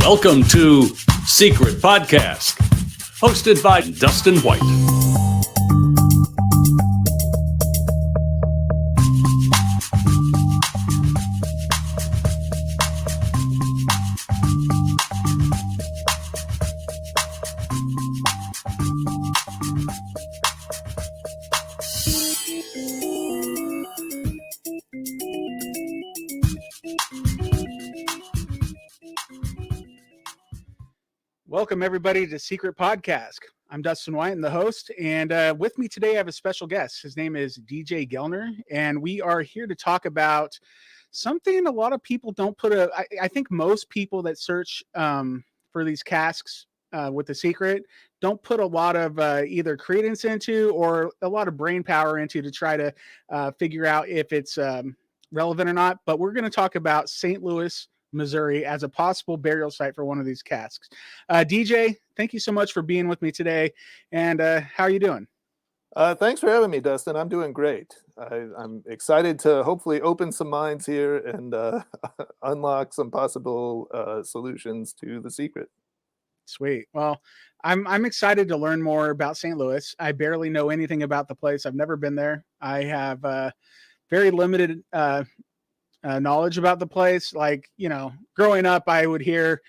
Welcome to Secret Podcasque, hosted by Dustin White. Welcome, everybody, to Secret Podcasque. I'm Dustin White, the host, and with me today I have a special guest. His name is DJ Gelner, and we are here to talk about something a lot of people don't put I think most people that search for these casques with the Secret don't put a lot of either credence into or a lot of brain power into to try to figure out if it's relevant or not. But we're going to talk about St. Louis, Missouri as a possible burial site for one of these casques. DJ, thank you so much for being with me today. And how are you doing? Thanks for having me, Dustin. I'm doing great. I'm excited to hopefully open some minds here and unlock some possible solutions to the secret. Sweet. Well, I'm excited to learn more about St. Louis. I barely know anything about the place. I've never been there. I have very limited knowledge about the place. Like, you know, growing up, I would hear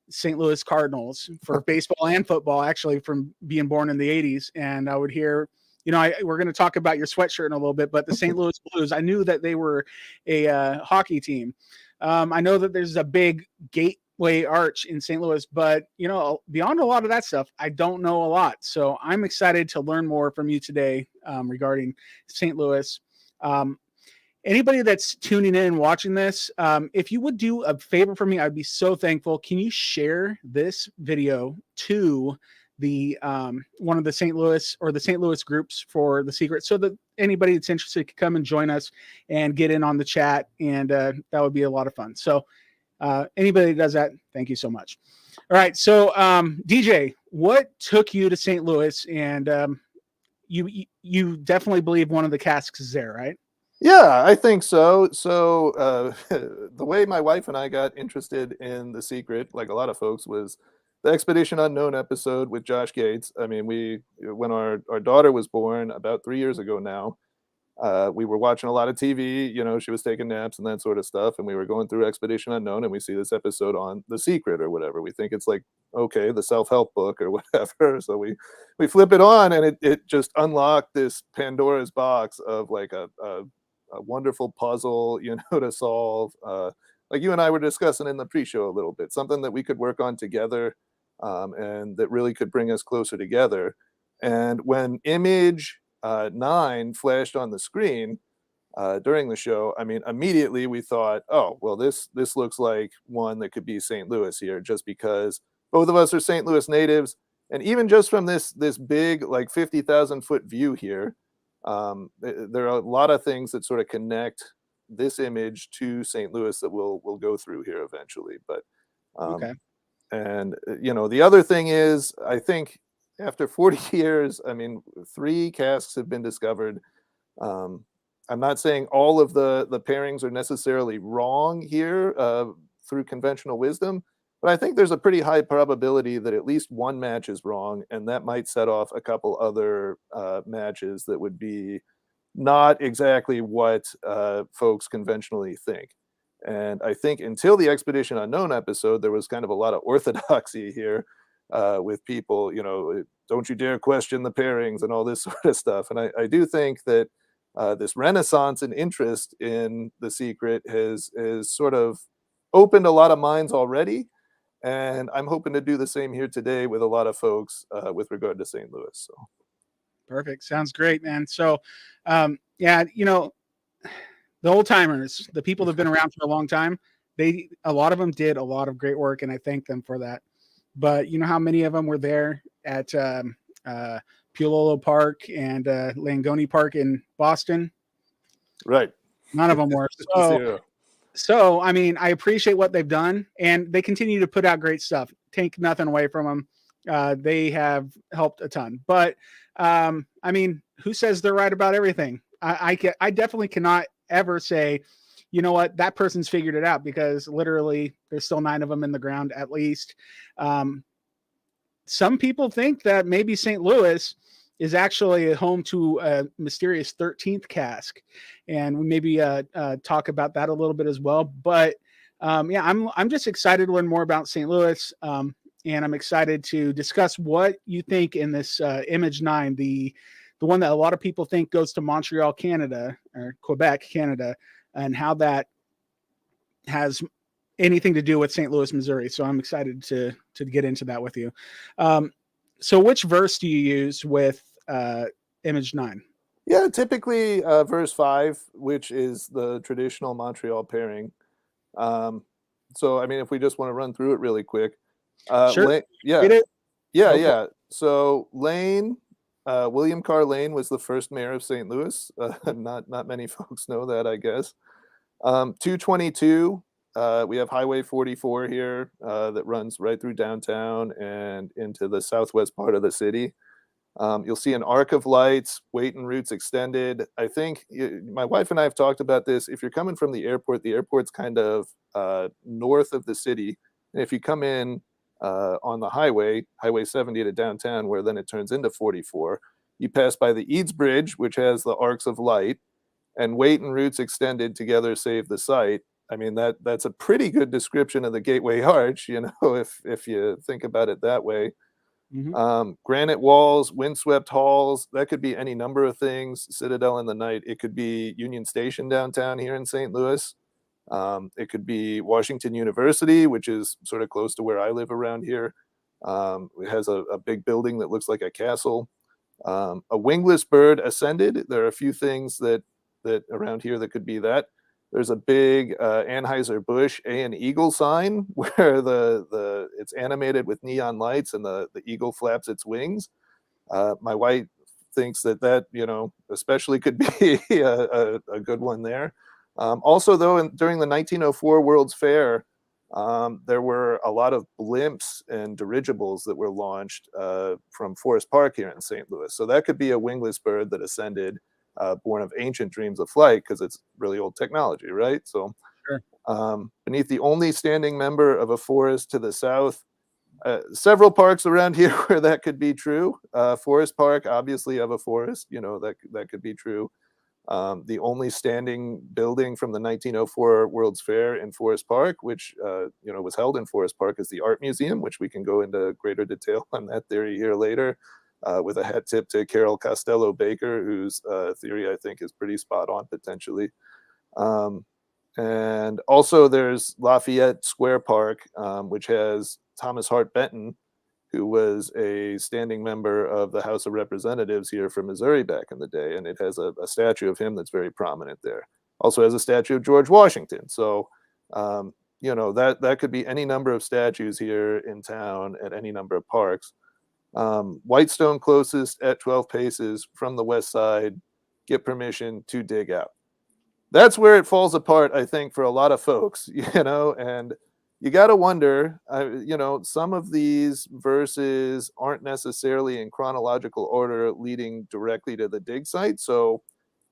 St. Louis Cardinals for baseball and football, actually, from being born in the 80s. And I would hear, you know, we're going to talk about your sweatshirt in a little bit, but the St. Louis Blues, I knew that they were a hockey team. I know that there's a big gateway arch in St. Louis, but, you know, beyond a lot of that stuff, I don't know a lot. So I'm excited to learn more from you today regarding St. Louis. Anybody that's tuning in and watching this, if you would do a favor for me, I'd be so thankful. Can you share this video to the one of the St. Louis or the St. Louis groups for the Secret, so that anybody that's interested can come and join us and get in on the chat, and that would be a lot of fun. So anybody that does that, thank you so much. All right, so DJ, what took you to St. Louis? And you definitely believe one of the casques is there, right? Yeah, I think so. So the way my wife and I got interested in the secret, like a lot of folks, was the Expedition Unknown episode with Josh Gates. I mean, when our daughter was born about 3 years ago now, we were watching a lot of TV. You know, she was taking naps and that sort of stuff, and we were going through Expedition Unknown, and we see this episode on The Secret or whatever. We think it's like, okay, the self-help book or whatever. So we flip it on, and it just unlocked this Pandora's box of like a wonderful puzzle, you know, to solve. Like you and I were discussing in the pre-show a little bit, something that we could work on together, and that really could bring us closer together. And when image 9 flashed on the screen during the show, I mean, immediately we thought, oh, well, this looks like one that could be St. Louis here, just because both of us are St. Louis natives. And even just from this big, like 50,000 foot view here, there are a lot of things that sort of connect this image to St. Louis that we'll go through here eventually. But Okay. and you know, the other thing is, I think after 40 years, I mean, 3 casques have been discovered. I'm not saying all of the pairings are necessarily wrong here through conventional wisdom, but I think there's a pretty high probability that at least one match is wrong, and that might set off a couple other matches that would be not exactly what folks conventionally think. And I think until the Expedition Unknown episode, there was kind of a lot of orthodoxy here with people, you know, don't you dare question the pairings and all this sort of stuff. And I do think that this renaissance and interest in the secret has sort of opened a lot of minds already. And I'm hoping to do the same here today with a lot of folks with regard to St. Louis. So, Perfect. Sounds great, man. So, yeah, you know, the old timers, the people that have been around for a long time, a lot of them did a lot of great work, and I thank them for that. But you know how many of them were there at Pulolo Park and Langone Park in Boston? right. None of them were. So, I mean, I appreciate what they've done, and they continue to put out great stuff. Take nothing away from them. They have helped a ton. But, I mean, who says they're right about everything? I definitely cannot ever say, you know what, that person's figured it out, because literally there's still 9 of them in the ground at least. Some people think that maybe St. Louis is actually home to a mysterious 13th casque, and we maybe talk about that a little bit as well. But yeah, I'm just excited to learn more about St. Louis, and I'm excited to discuss what you think in this image 9, the one that a lot of people think goes to Montreal, Canada, or Quebec, Canada, and how that has anything to do with St. Louis, Missouri. So I'm excited to get into that with you. So which verse do you use with image 9? Yeah, typically verse 5, which is the traditional Montreal pairing. So, I mean, if we just want to run through it really quick. Sure. Yeah. Read it. Yeah, Go yeah. So Lane, William Carr Lane was the first mayor of St. Louis. Not many folks know that, I guess. 222, we have Highway 44 here that runs right through downtown and into the southwest part of the city. You'll see an arc of lights, weight and routes extended. I think my wife and I have talked about this. If you're coming from the airport's kind of north of the city. And if you come in on the highway 70 to downtown, where then it turns into 44, you pass by the Eads Bridge, which has the arcs of light, and weight and routes extended together save the site. I mean, that's a pretty good description of the Gateway Arch, if you think about it that way. Mm-hmm. Granite walls, windswept halls, that could be any number of things. Citadel in the night, it could be Union Station downtown here in St. Louis. It could be Washington University, which is sort of close to where I live around here. It has a big building that looks like a castle. A wingless bird ascended. There are a few things that around here that could be that. There's a big Anheuser-Busch A&E Eagle sign where it's animated with neon lights and the eagle flaps its wings. My wife thinks that especially could be a good one there. Also, though, during the 1904 World's Fair, there were a lot of blimps and dirigibles that were launched from Forest Park here in St. Louis. So that could be a wingless bird that ascended, born of ancient dreams of flight, because it's really old technology, right? So Sure. Beneath the only standing member of a forest to the south, several parks around here where that could be true. Forest Park, obviously, of a forest, that could be true. The only standing building from the 1904 World's Fair in Forest Park, which was held in Forest Park, is the Art Museum, which we can go into greater detail on that theory here later, with a hat tip to Carol Costello Baker, whose theory I think is pretty spot on potentially. And also there's Lafayette Square Park, which has Thomas Hart Benton, who was a standing member of the House of Representatives here from Missouri back in the day. And it has a statue of him that's very prominent there. Also has a statue of George Washington. So, that could be any number of statues here in town at any number of parks. Whitestone closest at 12 paces from the west side, get permission to dig out. That's where it falls apart, I think, for a lot of folks, and you got to wonder, some of these verses aren't necessarily in chronological order leading directly to the dig site. So,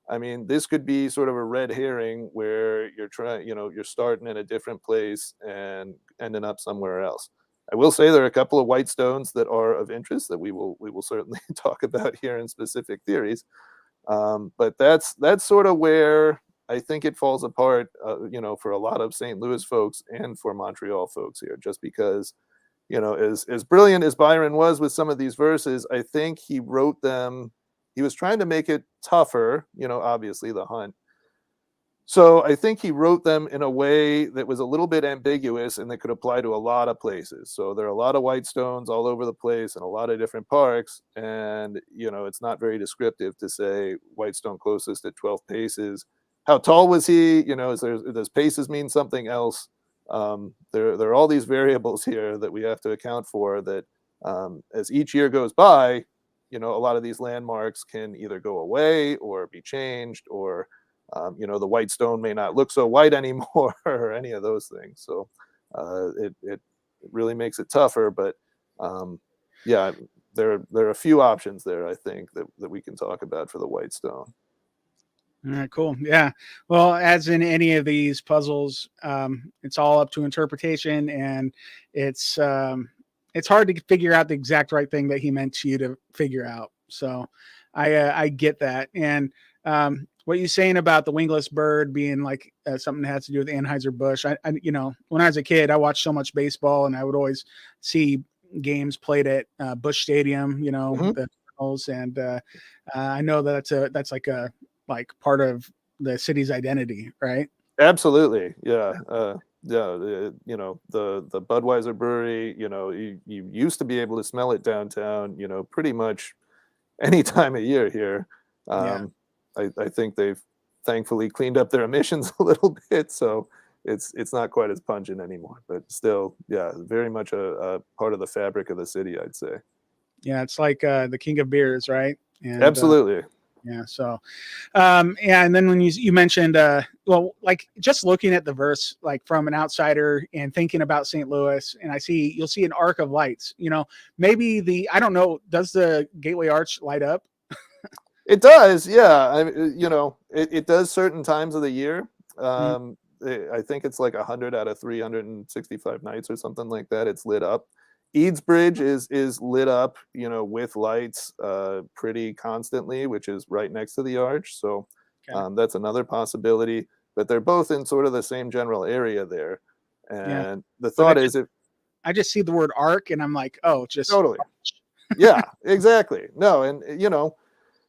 I mean, this could be sort of a red herring where you're starting in a different place and ending up somewhere else. I will say there are a couple of white stones that are of interest that we will certainly talk about here in specific theories. But that's sort of where I think it falls apart, for a lot of St. Louis folks and for Montreal folks here, just because, as brilliant as Byron was with some of these verses, I think he wrote them, he was trying to make it tougher, obviously the hunt. So I think he wrote them in a way that was a little bit ambiguous and that could apply to a lot of places. So there are a lot of white stones all over the place in a lot of different parks. And, it's not very descriptive to say Whitestone closest at 12 paces. How tall was he? Does paces mean something else? There are all these variables here that we have to account for that as each year goes by, a lot of these landmarks can either go away or be changed, or the white stone may not look so white anymore, or any of those things. So it really makes it tougher. But yeah, there are a few options there, I think, that we can talk about for the white stone. All right, cool. Yeah. Well, as in any of these puzzles, it's all up to interpretation, and it's um, it's hard to figure out the exact right thing that he meant you to figure out. So, I get that. And what you're saying about the wingless bird being like something that has to do with Anheuser Busch, when I was a kid, I watched so much baseball, and I would always see games played at Busch Stadium. Mhm. The Cardinals, and I know that's like part of the city's identity, right? Absolutely, yeah. Yeah, the Budweiser brewery. You used to be able to smell it downtown. Pretty much any time of year here. Yeah. I think they've thankfully cleaned up their emissions a little bit, so it's not quite as pungent anymore. But still, yeah, very much a part of the fabric of the city, I'd say. Yeah. It's like the king of beers, right? And Absolutely. yeah. So, yeah. And then when you mentioned, well, like just looking at the verse, like from an outsider and thinking about St. Louis, and you'll see an arc of lights, maybe I don't know, does the Gateway Arch light up? It does, yeah. It does certain times of the year. Mm, I think it's like 100 out of 365 nights or something like that. It's lit up. Eads Bridge is lit up, with lights pretty constantly, which is right next to the arch. So okay. that's another possibility. But they're both in sort of the same general area there. Yeah. And the But thought is, if I just see the word arc and I'm like, oh, just totally, yeah, exactly. No, and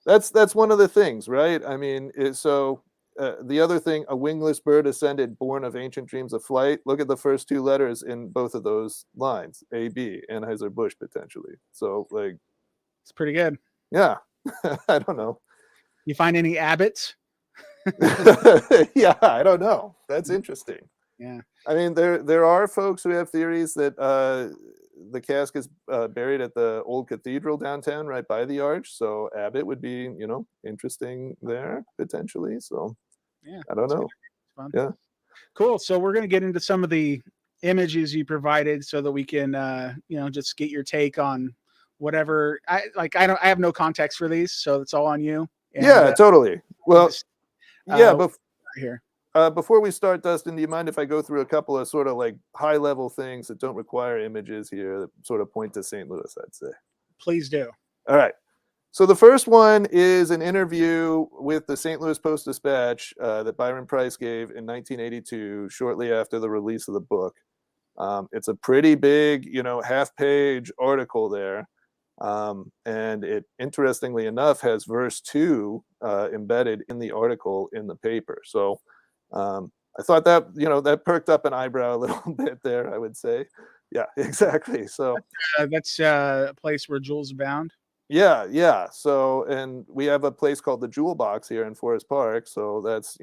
that's one of the things, right? I mean, the other thing, a wingless bird ascended, born of ancient dreams of flight. Look at the first two letters in both of those lines, AB, Anheuser-Busch, potentially. So, like, it's pretty good. yeah, I don't know. You find any Abbots? Yeah, I don't know. That's interesting. Yeah. I mean, there are folks who have theories that the casque is buried at the old cathedral downtown, right by the arch. So Abbott would be, interesting there potentially. So Yeah. I don't It's good. know. It's fun. Yeah, Cool. So we're going to get into some of the images you provided so that we can, just get your take on whatever. I have no context for these, so it's all on you. And yeah, totally. Well, just yeah, right but here. before we start, Dustin, do you mind if I go through a couple of sort of like high level things that don't require images here that sort of point to St. Louis, I'd say. Please do. All right. So the first one is an interview with the St. Louis Post-Dispatch that Byron Price gave in 1982, shortly after the release of the book. It's a pretty big, half-page article there, and it, interestingly enough, has verse 2 embedded in the article in the paper. So I thought that, that perked up an eyebrow a little bit there, I would say. Yeah, exactly. So That's a place where jewels abound. yeah, yeah. So, and we have a place called the Jewel Box here in Forest Park. So that's,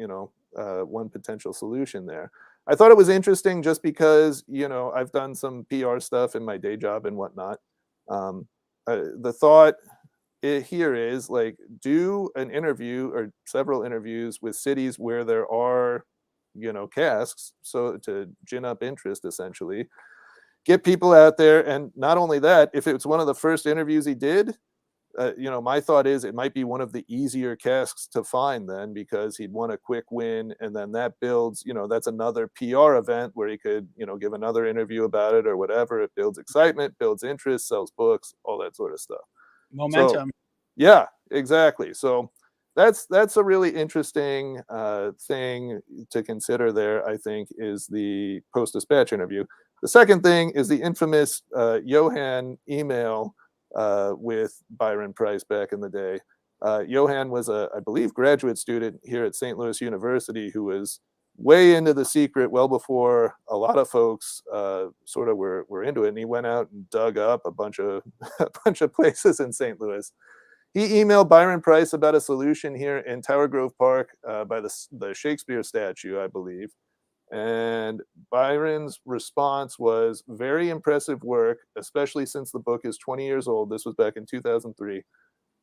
one potential solution there. I thought it was interesting just because, I've done some PR stuff in my day job and whatnot. The thought here is like, do an interview or several interviews with cities where there are, casks. So to gin up interest, essentially, get people out there. And not only that, if it's one of the first interviews he did, my thought is it might be one of the easier casks to find then, because he'd want a quick win, and then that builds, that's another PR event where he could, give another interview about it or whatever. It builds excitement, builds interest, sells books, all that sort of stuff. So Momentum. yeah, exactly. So that's a really interesting thing to consider there, I think, is the Post-Dispatch interview. The second thing is the infamous Johann email with Byron Price back in the day. Johann was I believe, graduate student here at St. Louis University who was way into the secret well before a lot of folks sort of were into it. And he went out and dug up a bunch of a bunch of places in St. Louis. He emailed Byron Price about a solution here in Tower Grove Park by the Shakespeare statue, I believe. And Byron's response was, very impressive work, especially since the book is 20 years old. This was back in 2003.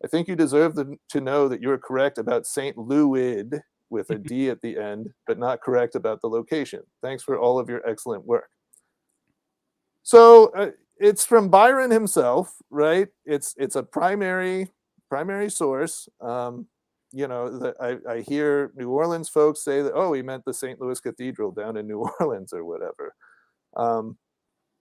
I think you deserve to know that you're correct about St. Louis with a D at the end, but not correct about the location. Thanks for all of your excellent work. So it's from Byron himself, right? It's a primary source. I hear New Orleans folks say that, oh, he meant the St. Louis Cathedral down in New Orleans or whatever.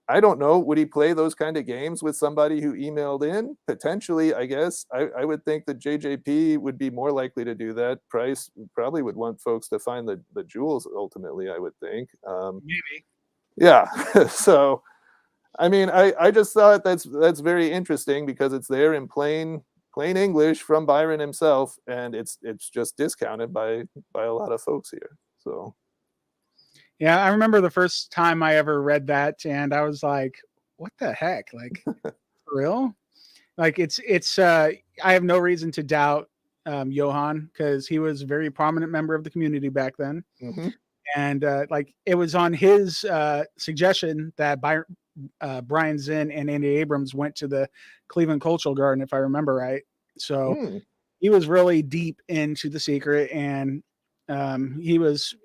I don't know. Would he play those kind of games with somebody who emailed in? Potentially, I guess. I would think that JJP would be more likely to do that. Price probably would want folks to find the jewels ultimately, I would think. Maybe. Yeah. So, I mean, I just thought that's very interesting because it's there in plain English from Byron himself, and it's just discounted by a lot of folks here. So. Yeah, I remember the first time I ever read that, and I was like, "What the heck? Like, for real?" Like, it's. I have no reason to doubt Johann because he was a very prominent member of the community back then, and like it was on his suggestion that Brian Zinn and Andy Abrams went to the Cleveland Cultural Garden, if I remember right. So he was really deep into the Secret, and he was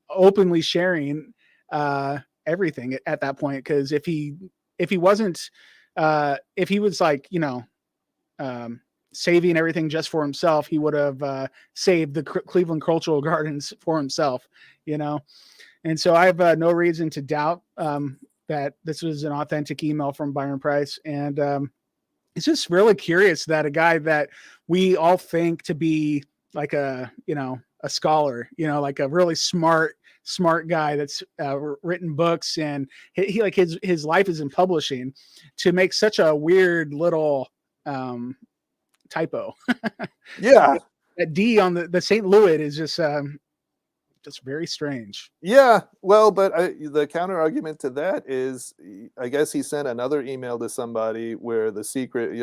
openly sharing everything at that point, because if he wasn't if he was like saving everything just for himself, he would have saved the Cleveland Cultural Gardens for himself, and so I have no reason to doubt that this was an authentic email from Byron Price. And it's just really curious that a guy that we all think to be like a scholar, like a really smart guy that's written books, and he like his life is in publishing, to make such a weird little typo. Yeah. That D on the St. Louis is just very strange. Yeah, well, but the counter argument to that is, I guess he sent another email to somebody where the Secret,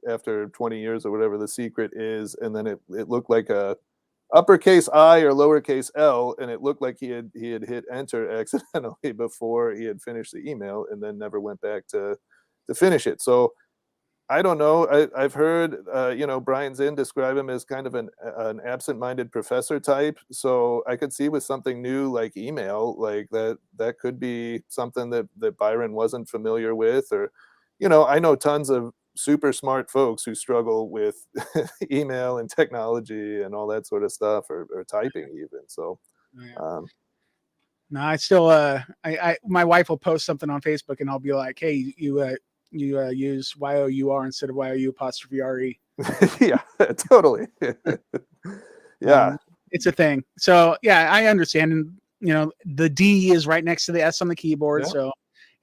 after 20 years or whatever the Secret is, and then it looked like a uppercase I or lowercase L, and it looked like he had hit enter accidentally before he had finished the email, and then never went back to finish it. So I don't know. I've heard, Brian Zinn describe him as kind of an absent-minded professor type. So I could see with something new like email, like that could be something that Byron wasn't familiar with. Or, I know tons of super smart folks who struggle with email and technology and all that sort of stuff, or typing even. So, no, I still, my wife will post something on Facebook, and I'll be like, "Hey, you use YOUR instead of YOU''RE. Yeah, totally. Yeah. It's a thing. So yeah, I understand. And the D is right next to the S on the keyboard. Yeah. So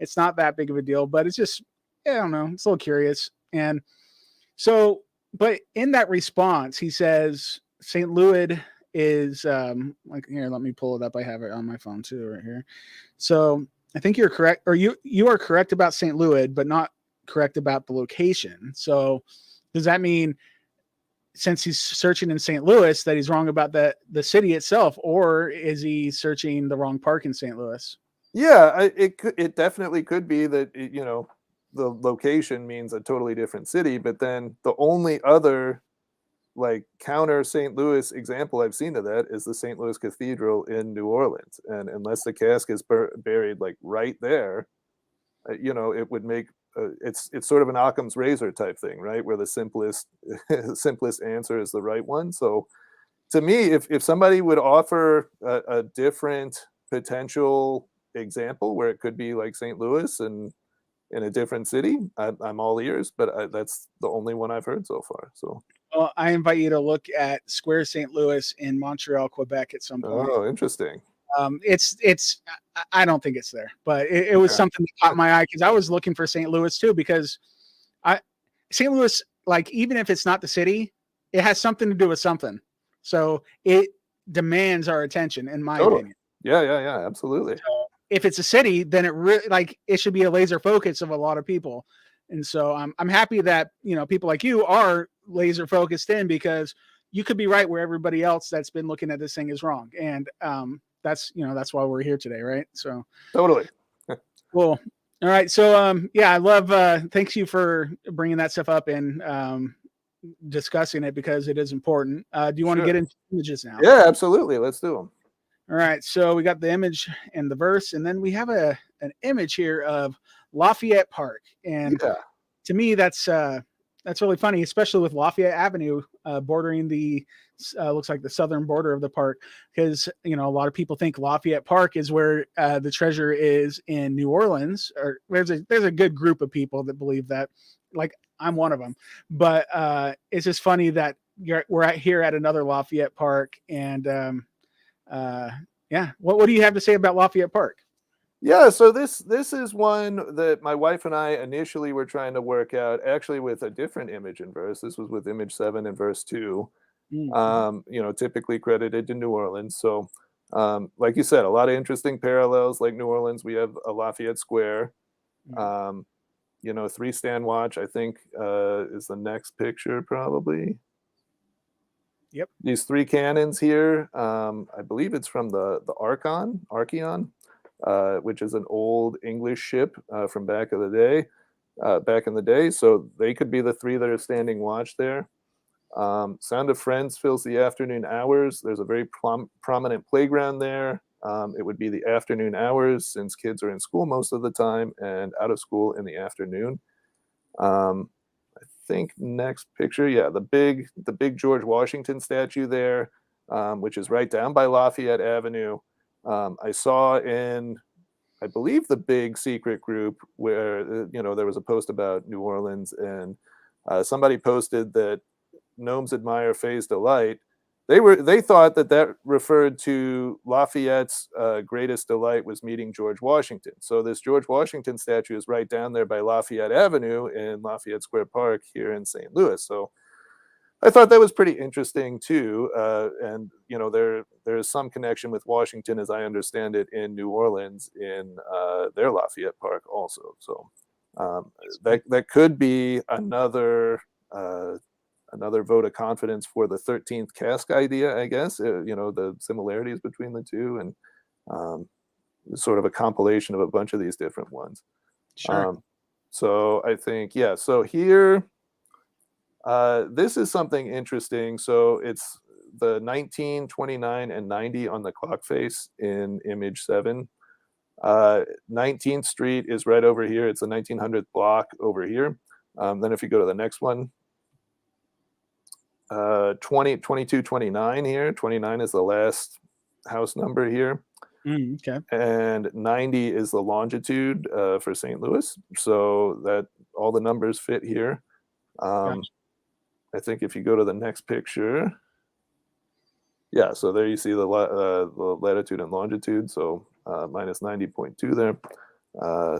it's not that big of a deal, but it's just, I don't know. It's a little curious. And so, but in that response, he says, St. Louis is like, here, let me pull it up. I have it on my phone too, right here. So I think you're correct, or you are correct about St. Louis, but not correct about the location. So does that mean, since he's searching in St. Louis, that he's wrong about the city itself, or is he searching the wrong park in St. Louis? Yeah, it definitely could be that, the location means a totally different city, but then the only other like counter St. Louis example I've seen of that is the St. Louis Cathedral in New Orleans. And unless the casque is buried like right there, it would make it's sort of an Occam's razor type thing, right? Where the simplest answer is the right one. So to me, if somebody would offer a different potential example where it could be like St. Louis and in a different city, I'm all ears, but that's the only one I've heard so far. So. Well, I invite you to look at Square St. Louis in Montreal, Quebec at some point. Oh, interesting. I don't think it's there, but it was something that caught my eye, because I was looking for St. Louis too, because St. Louis, like, even if it's not the city, it has something to do with something. So it demands our attention, in my opinion. Yeah, absolutely. So if it's a city, then it should be a laser focus of a lot of people. And so I'm happy that, people like you are laser focused in, because you could be right where everybody else that's been looking at this thing is wrong. And that's why we're here today. Right. So totally. Cool. All right. So, I love, thanks you for bringing that stuff up and discussing it, because it is important. Do you want to get into images now? Yeah, absolutely. Let's do them. All right. So we got the image and the verse, and then we have an image here of Lafayette Park. And to me, that's really funny, especially with Lafayette Avenue bordering the looks like the southern border of the park, because a lot of people think Lafayette Park is where the treasure is in New Orleans, or there's a good group of people that believe that, like I'm one of them. But it's just funny that we're here at another Lafayette Park, and yeah, what do you have to say about Lafayette Park? Yeah, so this is one that my wife and I initially were trying to work out, actually with a different image and verse. This was with image 7 and verse 2, typically credited to New Orleans. So, like you said, a lot of interesting parallels. Like New Orleans, we have a Lafayette Square. 3-stand watch, I think, is the next picture probably. Yep. These 3 cannons here, I believe it's from the Archeon. Which is an old English ship from back in the day. So they could be the 3 that are standing watch there. Sound of Friends fills the afternoon hours. There's a very prominent playground there. It would be the afternoon hours, since kids are in school most of the time and out of school in the afternoon. I think next picture, yeah, the big George Washington statue there, which is right down by Lafayette Avenue. I saw in, I believe, the big secret group where, there was a post about New Orleans, and somebody posted that gnomes admire Faye's delight. They thought that referred to Lafayette's greatest delight was meeting George Washington. So this George Washington statue is right down there by Lafayette Avenue in Lafayette Square Park here in St. Louis. So I thought that was pretty interesting too, and there's some connection with Washington, as I understand it, in New Orleans in their Lafayette Park also. So that could be another vote of confidence for the 13th casque idea, I guess. The similarities between the two, and sort of a compilation of a bunch of these different ones. Sure. So I think, yeah. So here. This is something interesting. So it's the 19, 29, and 90 on the clock face in image 7. 19th Street is right over here. It's the 1900th block over here. Then if you go to the next one, 22, 29 here. 29 is the last house number here. Okay. And 90 is the longitude for St. Louis. So that all the numbers fit here. Gotcha. I think if you go to the next picture, yeah, so there you see the latitude and longitude, so minus 90.2 there. I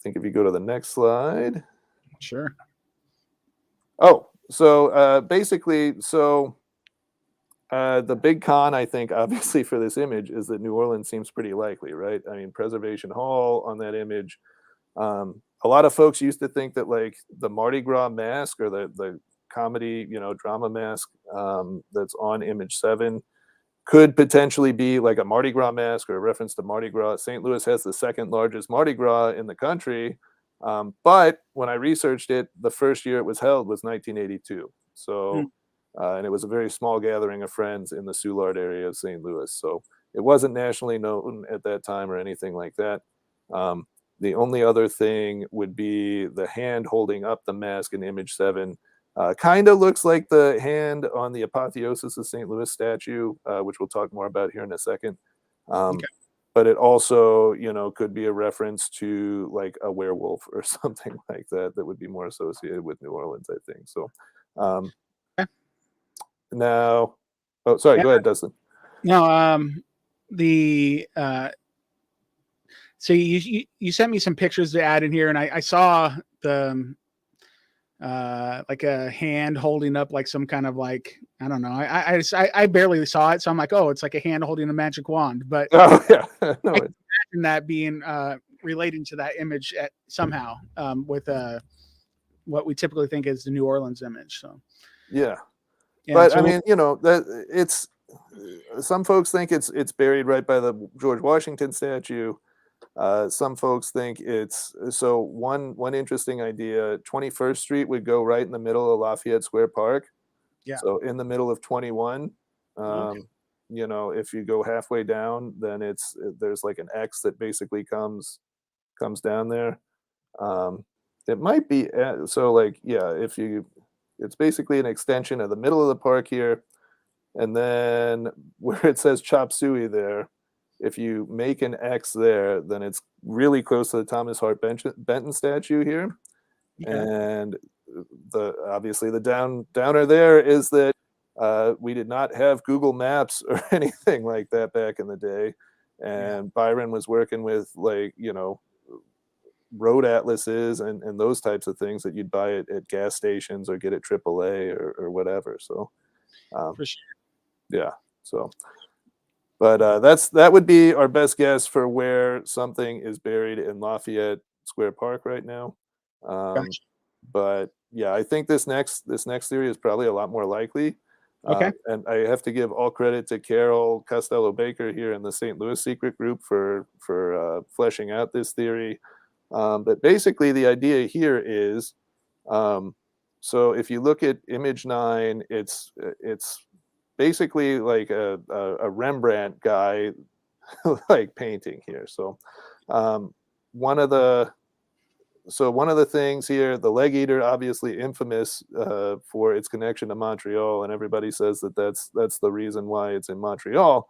think if you go to the next slide. Sure. Oh, so basically, the big con, I think, obviously, for this image is that New Orleans seems pretty likely, right? I mean, Preservation Hall on that image. A lot of folks used to think that, like, the Mardi Gras mask, or the comedy, drama mask that's on image 7 could potentially be like a Mardi Gras mask, or a reference to Mardi Gras. St. Louis has the 2nd largest Mardi Gras in the country. But when I researched it, the first year it was held was 1982. So, and it was a very small gathering of friends in the Soulard area of St. Louis. So it wasn't nationally known at that time or anything like that. The only other thing would be the hand holding up the mask in image 7. Kind of looks like the hand on the Apotheosis of St. Louis statue, which we'll talk more about here in a second. Okay. But it also, could be a reference to like a werewolf or something like that would be more associated with New Orleans, I think. So Okay. Now, oh, sorry, Yeah. go ahead, Dustin. No, so you sent me some pictures to add in here, and I saw the like a hand holding up like some kind of, like, I don't know. I barely saw it, so I'm like, oh, it's like a hand holding a magic wand. But Oh yeah, no, I can imagine that being relating to that image somehow, with what we typically think is the New Orleans image. So yeah. yeah, But so I mean, that it's, some folks think it's buried right by the George Washington statue. Some folks think it's, so one interesting idea, 21st Street would go right in the middle of Lafayette Square Park. Yeah. So in the middle of 21, Okay. if you go halfway down, then there's like an X that basically comes down there. It might be, so like, yeah, it's basically an extension of the middle of the park here. And then where it says chop suey there, if you make an X there, then it's really close to the Thomas Hart Benton statue here. Okay. And obviously the downer there is that we did not have Google Maps or anything like that back in the day. And Byron was working with, like, road atlases and those types of things that you'd buy at gas stations or get at AAA or whatever. So For sure. yeah. So, but that would be our best guess for where something is buried in Lafayette Square Park right now. Gotcha. But yeah, I think this next theory is probably a lot more likely. Okay. And I have to give all credit to Carol Costello Baker here in the St. Louis Secret Group for fleshing out this theory. But basically, the idea here is, so if you look at image 9, it's basically like a Rembrandt guy like painting here. So one of the things here, the leg eater, obviously infamous for its connection to Montreal, and everybody says that that's the reason why it's in Montreal.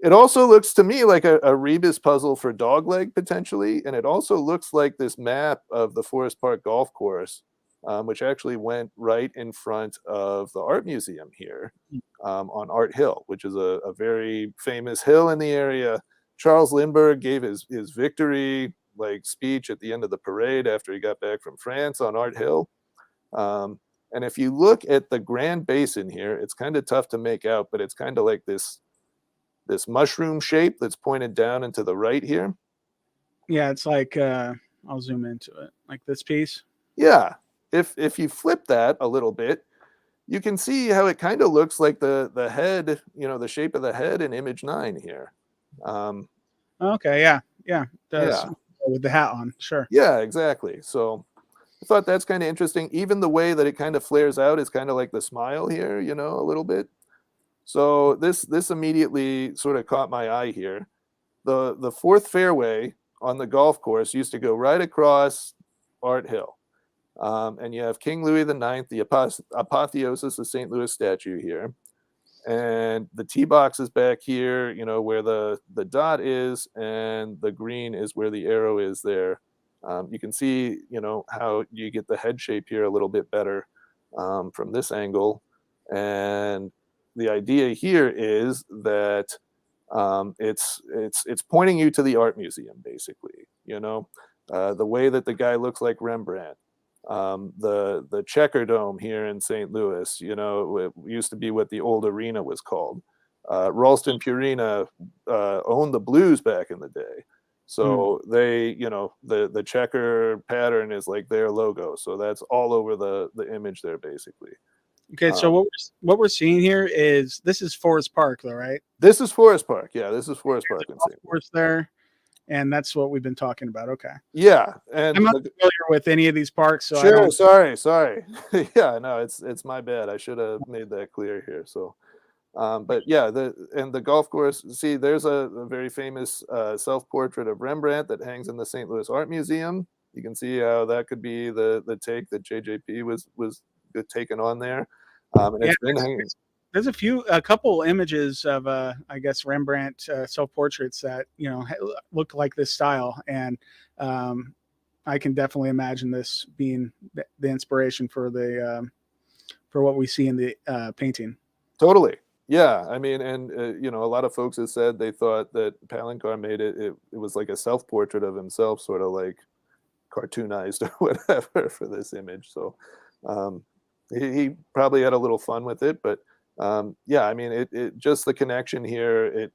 It also looks to me like a rebus puzzle for Dogleg potentially, and it also looks like this map of the Forest Park Golf Course, which actually went right in front of the art museum here on Art Hill, which is a very famous hill in the area. Charles Lindbergh gave his victory speech at the end of the parade after he got back from France on Art Hill. And if you look at the Grand Basin here, it's kind of tough to make out, but it's kind of like this mushroom shape that's pointed down and to the right here. Yeah, it's like I'll zoom into it, like this piece. Yeah, if you flip that a little bit, you can see how it kind of looks like the head, the shape of the head in image 9 here. Okay, yeah, does. Yeah. With the hat on, sure. Yeah, exactly. So I thought that's kind of interesting. Even the way that it kind of flares out is kind of like the smile here, a little bit. So this immediately sort of caught my eye here. The fourth fairway on the golf course used to go right across Art Hill. And you have King Louis IX, the apotheosis of St. Louis statue here. And the tee box is back here, where the dot is, and the green is where the arrow is there. You can see, how you get the head shape here a little bit better from this angle. And the idea here is that it's pointing you to the art museum, basically. The way that the guy looks like Rembrandt. The Checker Dome here in St. Louis, it used to be what the old arena was called. Ralston Purina owned the Blues back in the day. So they, the checker pattern is like their logo. So that's all over the image there, basically. Okay, so what we're seeing here is this is Forest Park, though, right? This is Forest Park. Yeah, this is Forest Park in St. Louis there. And that's what we've been talking about. Okay. Yeah, and I'm not familiar with any of these parks, so sure. Sorry. Yeah, no, it's my bad. I should have made that clear here. So, but yeah, the golf course. See, there's a very famous self-portrait of Rembrandt that hangs in the St. Louis Art Museum. You can see how that could be the take that JJP was taken on there. And it's been hanging. There's a couple images of I guess Rembrandt self-portraits that look like this style, and I can definitely imagine this being the inspiration for for what we see in the painting. Totally, yeah. I mean, and a lot of folks have said they thought that Palencar made it was like a self-portrait of himself, sort of like cartoonized or whatever for this image. So he probably had a little fun with it, but. Yeah, I mean, it just the connection here.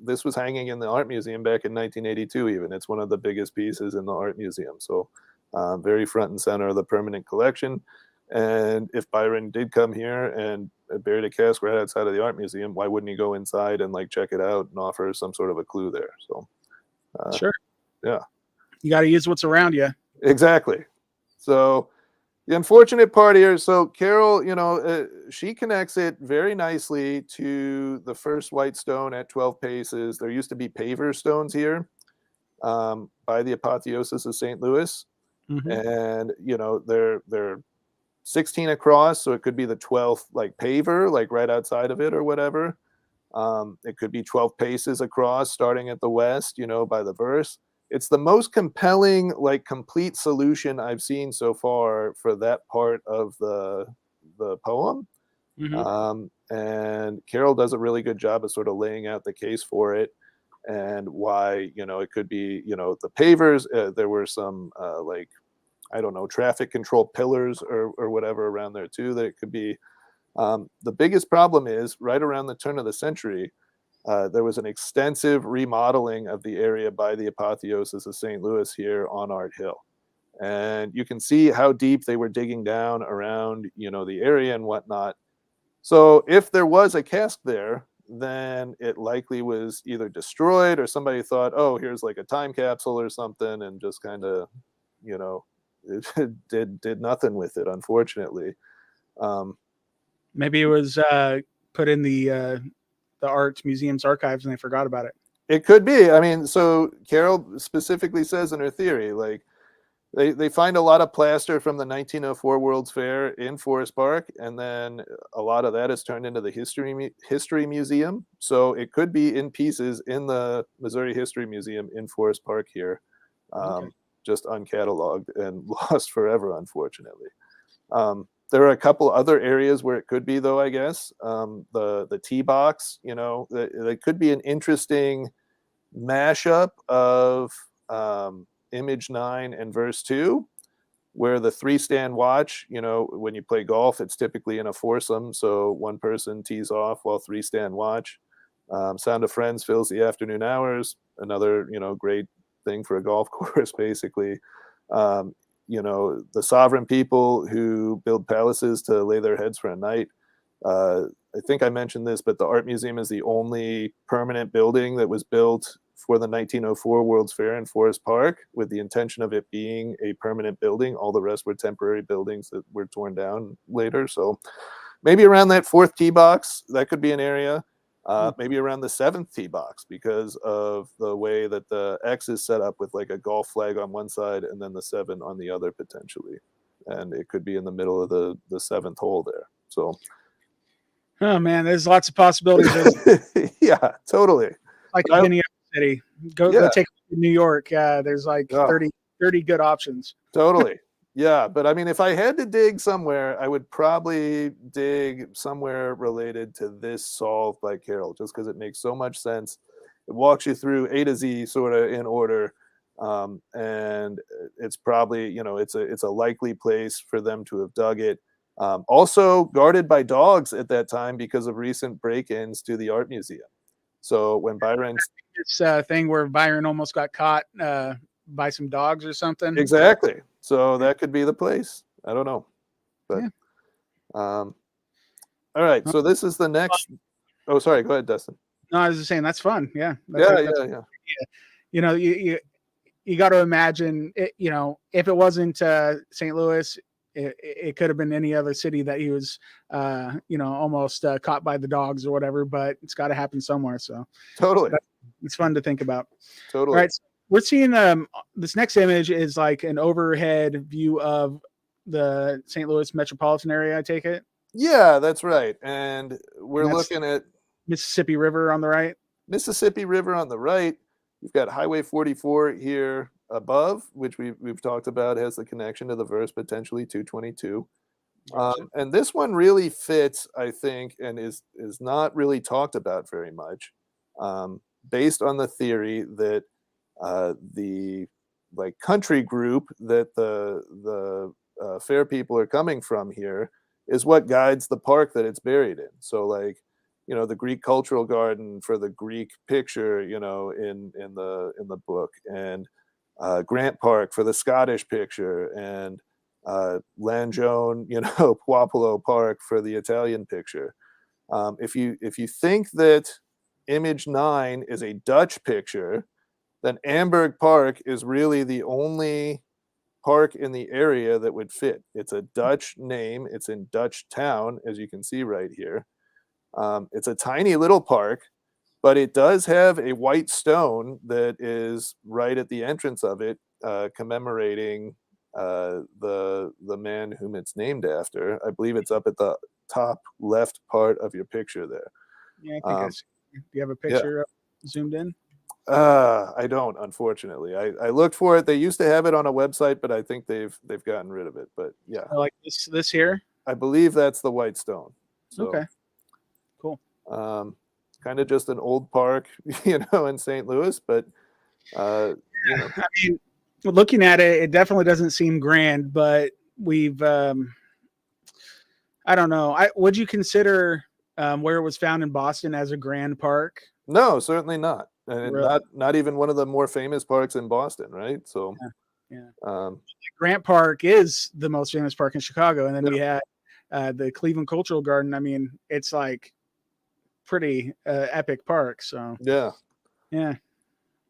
This was hanging in the art museum back in 1982. Even it's one of the biggest pieces in the art museum. So very front and center of the permanent collection. And if Byron did come here and buried a casque right outside of the art museum, why wouldn't he go inside and check it out and offer some sort of a clue there? So sure, yeah, you got to use what's around you. Exactly. So. The unfortunate part here, so Carol, she connects it very nicely to the first white stone at 12 paces. There used to be paver stones here by the apotheosis of St. Louis. Mm-hmm. And, they're 16 across, so it could be the 12th like paver, like right outside of it or whatever. It could be 12 paces across, starting at the west, by the verse. It's the most compelling, like complete solution I've seen so far for that part of the poem. Mhm. And Carol does a really good job of sort of laying out the case for it and why, it could be, the pavers. There were some like, I don't know, traffic control pillars or whatever around there too that it could be. The biggest problem is right around the turn of the century, there was an extensive remodeling of the area by the apotheosis of St. Louis here on Art Hill. And you can see how deep they were digging down around, the area and whatnot. So if there was a casque there, then it likely was either destroyed or somebody thought, oh, here's like a time capsule or something, and just kind of, it did nothing with it, unfortunately. Maybe it was put in the Arts Museum's archives and they forgot about it. It could be. I mean, so Carol specifically says in her theory, like they find a lot of plaster from the 1904 World's Fair in Forest Park, and then a lot of that is turned into the History Museum. So it could be in pieces in the Missouri History Museum in Forest Park here, Okay. just uncatalogued and lost forever, unfortunately. There are a couple other areas where it could be, though, I guess. The tee box, that could be an interesting mashup of Image 9 and Verse 2, where the three-stand watch, when you play golf, it's typically in a foursome, so one person tees off while three-stand watch. Sound of Friends fills the afternoon hours, another, great thing for a golf course, basically. The sovereign people who build palaces to lay their heads for a night. I think I mentioned this, but the Art Museum is the only permanent building that was built for the 1904 World's Fair in Forest Park with the intention of it being a permanent building. All the rest were temporary buildings that were torn down later. So maybe around that fourth tee box, that could be an area. Maybe around the seventh tee box because of the way that the X is set up with like a golf flag on one side and then the 7 on the other potentially. And it could be in the middle of the seventh hole there. So, oh man, there's lots of possibilities. yeah, totally. Like in any other city, go take New York. There's like 30 good options. Totally. Yeah, but I mean, if I had to dig somewhere, I would probably dig somewhere related to this solved by Carol, just because it makes so much sense. It walks you through A to Z sort of in order, and it's probably it's a likely place for them to have dug it. Also guarded by dogs at that time because of recent break-ins to the art museum. So when Byron, this thing where Byron almost got caught by some dogs or something. Exactly. So that could be the place. I don't know. But all right. So this is the next. Oh, sorry. Go ahead, Dustin. No, I was just saying that's fun. Yeah. Yeah. You got to imagine it, if it wasn't St. Louis, it could have been any other city that he was almost caught by the dogs or whatever, but it's got to happen somewhere. So totally. It's fun to think about. Totally. All right. So we're seeing this next image is like an overhead view of the St. Louis metropolitan area, I take it. Yeah, that's right. And we're looking at Mississippi River on the right. Mississippi River on the right. You've got Highway 44 here above, which we've talked about has the connection to the verse, potentially 222. And this one really fits, I think, and is not really talked about very much, based on the theory that the like country group that the fair people are coming from here is what guides the park that it's buried in. So like, the Greek cultural garden for the Greek picture, in the book, and Grant Park for the Scottish picture, and Langione, Puopolo Park for the Italian picture. If you think that Image 9 is a Dutch picture, then Amberg Park is really the only park in the area that would fit. It's a Dutch name. It's in Dutch Town, as you can see right here. It's a tiny little park, but it does have a white stone that is right at the entrance of it, commemorating the man whom it's named after. I believe it's up at the top left part of your picture there. Yeah, I think I see. Do you have a Yeah. picture zoomed in? I don't, unfortunately. I looked for it. They used to have it on a website, but I think they've gotten rid of it. But yeah, So like this here? I believe that's the White Stone. So, Okay. Cool. kind of just an old park, in St. Louis, but I mean, looking at it, it definitely doesn't seem grand, but we've I don't know. Would you consider where it was found in Boston as a grand park? no, certainly not. And Really? not even one of the more famous parks in Boston, right? So, Yeah. um, Grant Park is the most famous park in Chicago, and then we had the Cleveland Cultural Garden. I mean, it's like pretty epic park. So yeah, yeah,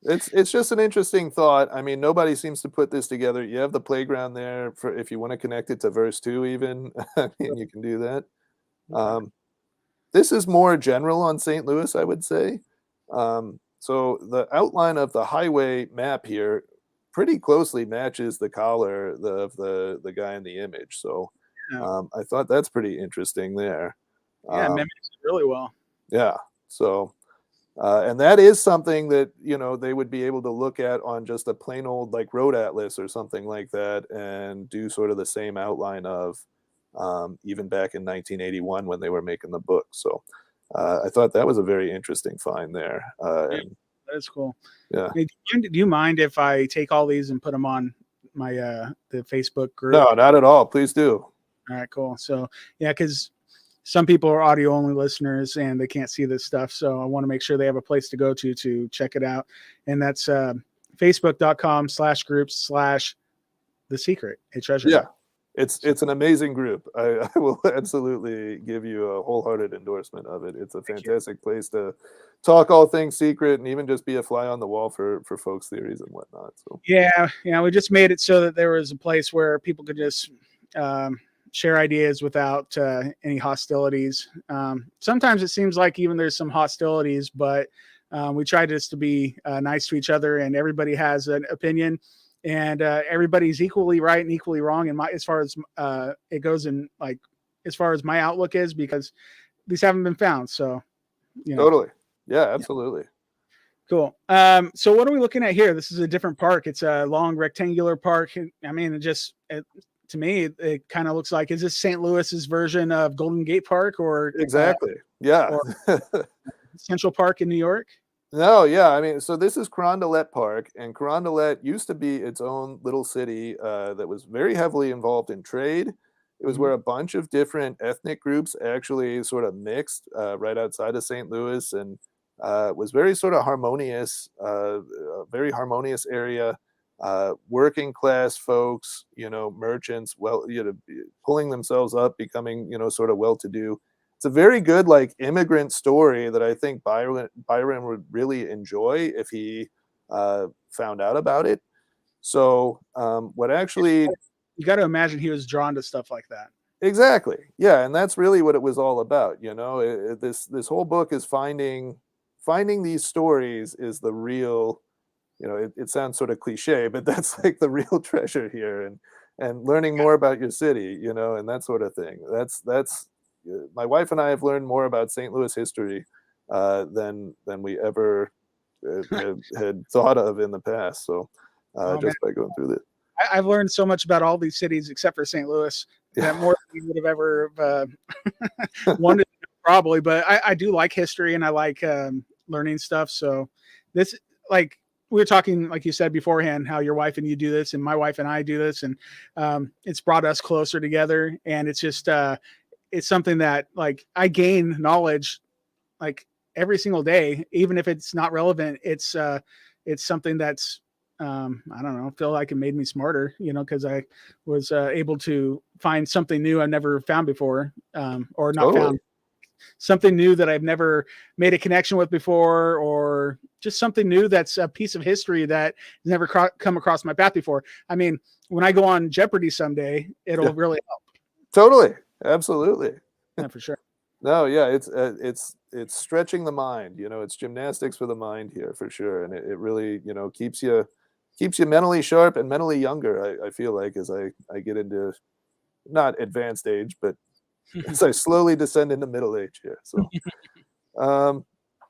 it's just an interesting thought. I mean, nobody seems to put this together. You have the playground there for if you want to connect it to verse 2 even. I mean, you can do that. This is more general on St. Louis, I would say. So the outline of the highway map here pretty closely matches the collar of the guy in the image. So yeah, I thought that's pretty interesting there. yeah, mimics it really well. Yeah. So and that is something that they would be able to look at on just a plain old like road atlas or something like that, and do sort of the same outline of even back in 1981 when they were making the book. So I thought that was a very interesting find there. Yeah. And That's cool. yeah. Hey, do you mind if I take all these and put them on my the Facebook group? No, not at all. Please do. All right, cool. So yeah, because some people are audio only listeners and they can't see this stuff, so I want to make sure they have a place to go to check it out, and that's facebook.com/groups/The Secret, a treasure. Yeah. It's an amazing group. I will absolutely give you a wholehearted endorsement of it. It's a fantastic place to talk all things secret and even just be a fly on the wall for folks' theories and whatnot. So Yeah, we just made it so that there was a place where people could just share ideas without any hostilities. Sometimes it seems like even there's some hostilities, but we try just to be nice to each other, and everybody has an opinion, and everybody's equally right and equally wrong. And as far as it goes, in like as far as my outlook is, because these haven't been found. So totally, yeah, absolutely. Cool. So what are we looking at here? This is a different park. It's a long rectangular park. I mean, to me, it kind of looks like, is this St. Louis's version of Golden Gate Park or Exactly. Yeah. or Central Park in New York? No, yeah. I mean, so this is Crandallet Park, and Crandallet used to be its own little city that was very heavily involved in trade. It was where a bunch of different ethnic groups actually sort of mixed right outside of St. Louis, and was very sort of harmonious, very harmonious area. Working class folks, merchants, pulling themselves up, becoming, sort of well-to-do. It's a very good like immigrant story that I think Byron would really enjoy if he found out about it. So what actually, you got to imagine he was drawn to stuff like that. Exactly, yeah, and that's really what it was all about. This whole book is finding these stories is the real. It sounds sort of cliche, but that's like the real treasure here, and learning more about your city, and that sort of thing. That's my wife and I have learned more about St. Louis history than we ever had thought of in the past. So just by going through this, I've learned so much about all these cities except for St. Louis that more than we would have ever wanted to, probably. But I do like history and I like learning stuff. So this, like, we were talking, like you said beforehand, how your wife and you do this, and my wife and I do this, and it's brought us closer together. And it's just it's something that like I gain knowledge like every single day, even if it's not relevant. It's something that's I don't know, feel like it made me smarter, because I was able to find something new I never found before, or not found something new that I've never made a connection with before, or just something new that's a piece of history that has never come across my path before. I mean, when I go on Jeopardy someday, it'll really help. Totally, absolutely. Yeah, for sure. No, yeah, it's stretching the mind. It's gymnastics for the mind here for sure, and it really keeps you keeps you mentally sharp and mentally younger. I feel like as I get into not advanced age, but as I slowly descend into middle age here. So,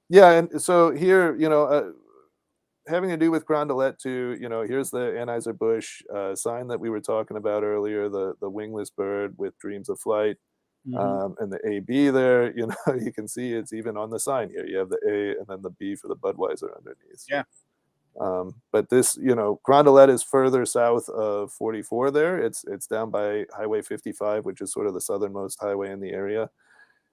yeah, and so here, having to do with Crandallet too, here's the Anheuser-Busch sign that we were talking about earlier, the wingless bird with dreams of flight, and the AB there, you can see it's even on the sign here. You have the A and then the B for the Budweiser underneath. Yeah. But this, Crandallet is further south of 44 there. It's down by Highway 55, which is sort of the southernmost highway in the area.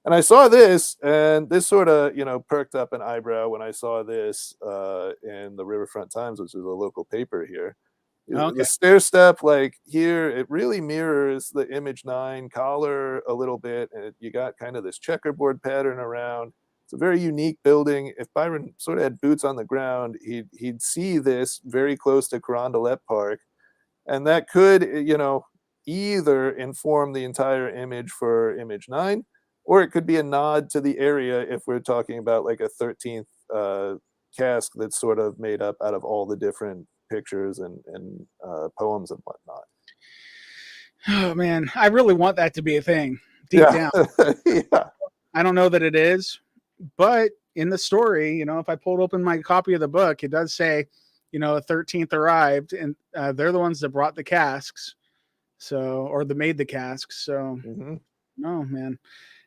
And I saw this, and this sort of, perked up an eyebrow when I saw this in the Riverfront Times, which is a local paper here. Okay. The stair step, like here, it really mirrors the Image 9 collar a little bit, and you got kind of this checkerboard pattern around. It's a very unique building. If Byron sort of had boots on the ground, he'd see this very close to Crandallet Park, and that could, either inform the entire image for Image 9, or it could be a nod to the area if we're talking about like a 13th casque that's sort of made up out of all the different pictures and poems and whatnot. Oh man, I really want that to be a thing deep down. Yeah. I don't know that it is, but in the story, if I pulled open my copy of the book, it does say, a 13th arrived, and they're the ones that brought the casques, or that made the casques. So, no, man,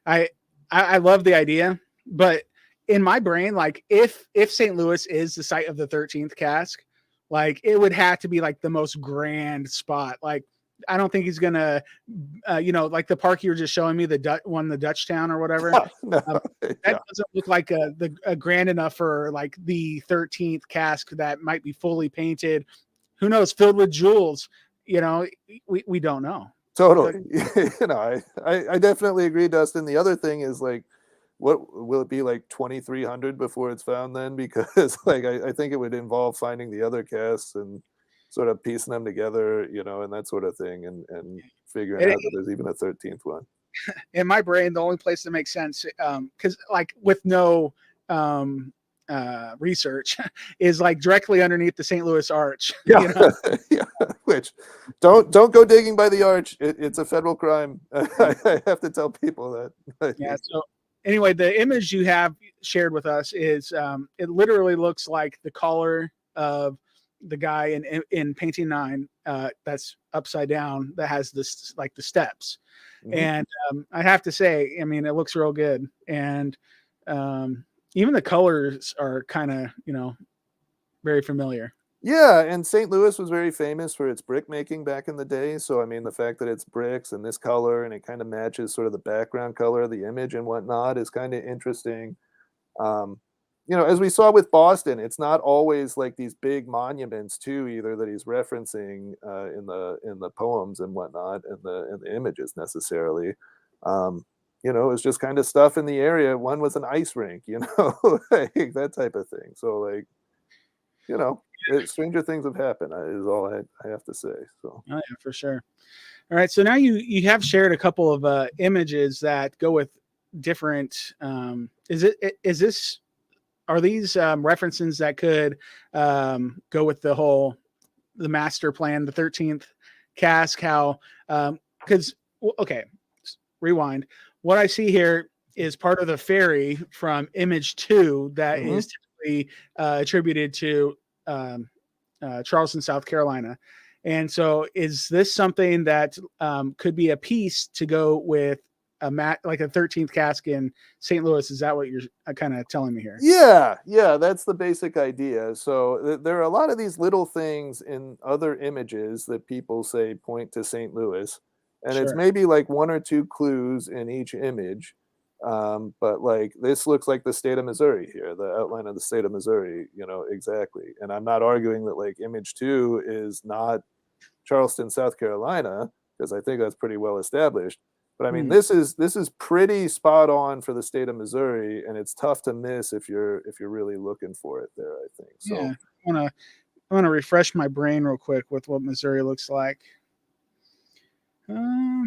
I love the idea, but in my brain, like if St. Louis is the site of the 13th casque, like it would have to be like the most grand spot. Like I don't think he's gonna, like the park you were just showing me, the Dutch Town or whatever. No, that doesn't look like a grand enough for like the 13th casque that might be fully painted. Who knows? Filled with jewels. We don't know. Totally. I definitely agree, Dustin. The other thing is like, what will it be like 2,300 before it's found then? Because like I think it would involve finding the other casques and sort of piecing them together, and that sort of thing, and figuring out that there's even a 13th one. In my brain, the only place that makes sense, because like with no research, is like directly underneath the St. Louis Arch. Yeah, yeah. Which don't go digging by the arch. It's a federal crime. I have to tell people that. Yeah. So anyway, the image you have shared with us is it literally looks like the collar of the guy in painting 9 that's upside down, that has this like the steps. And I have to say, I mean, it looks real good, and even the colors are kind of very familiar. Yeah, and St. Louis was very famous for its brick making back in the day. So I mean, the fact that it's bricks and this color and it kind of matches sort of the background color of the image and whatnot is kind of interesting. As we saw with Boston, it's not always like these big monuments too, either, that he's referencing in the poems and whatnot, and the images necessarily. It's just kind of stuff in the area. One was an ice rink, like that type of thing. So like, stranger things have happened, is all I have to say. So. Oh yeah, for sure. All right, so now you have shared a couple of images that go with different. Are these references that could go with the master plan, the 13th casque? How, because, okay, rewind. What I see here is part of the ferry from Image 2 that is typically attributed to Charleston, South Carolina. And so is this something that could be a piece to go with like a 13th casque in St. Louis? Is that what you're kind of telling me here? Yeah, that's the basic idea. So there are a lot of these little things in other images that people say point to St. Louis, and it's maybe like 1 or 2 clues in each image. But like this looks like the state of Missouri here, the outline of the state of Missouri, exactly. And I'm not arguing that like Image 2 is not Charleston, South Carolina, because I think that's pretty well established. But I mean, this is pretty spot on for the state of Missouri, and it's tough to miss if you're really looking for it there, I think. So yeah, I want to refresh my brain real quick with what Missouri looks like. Yeah,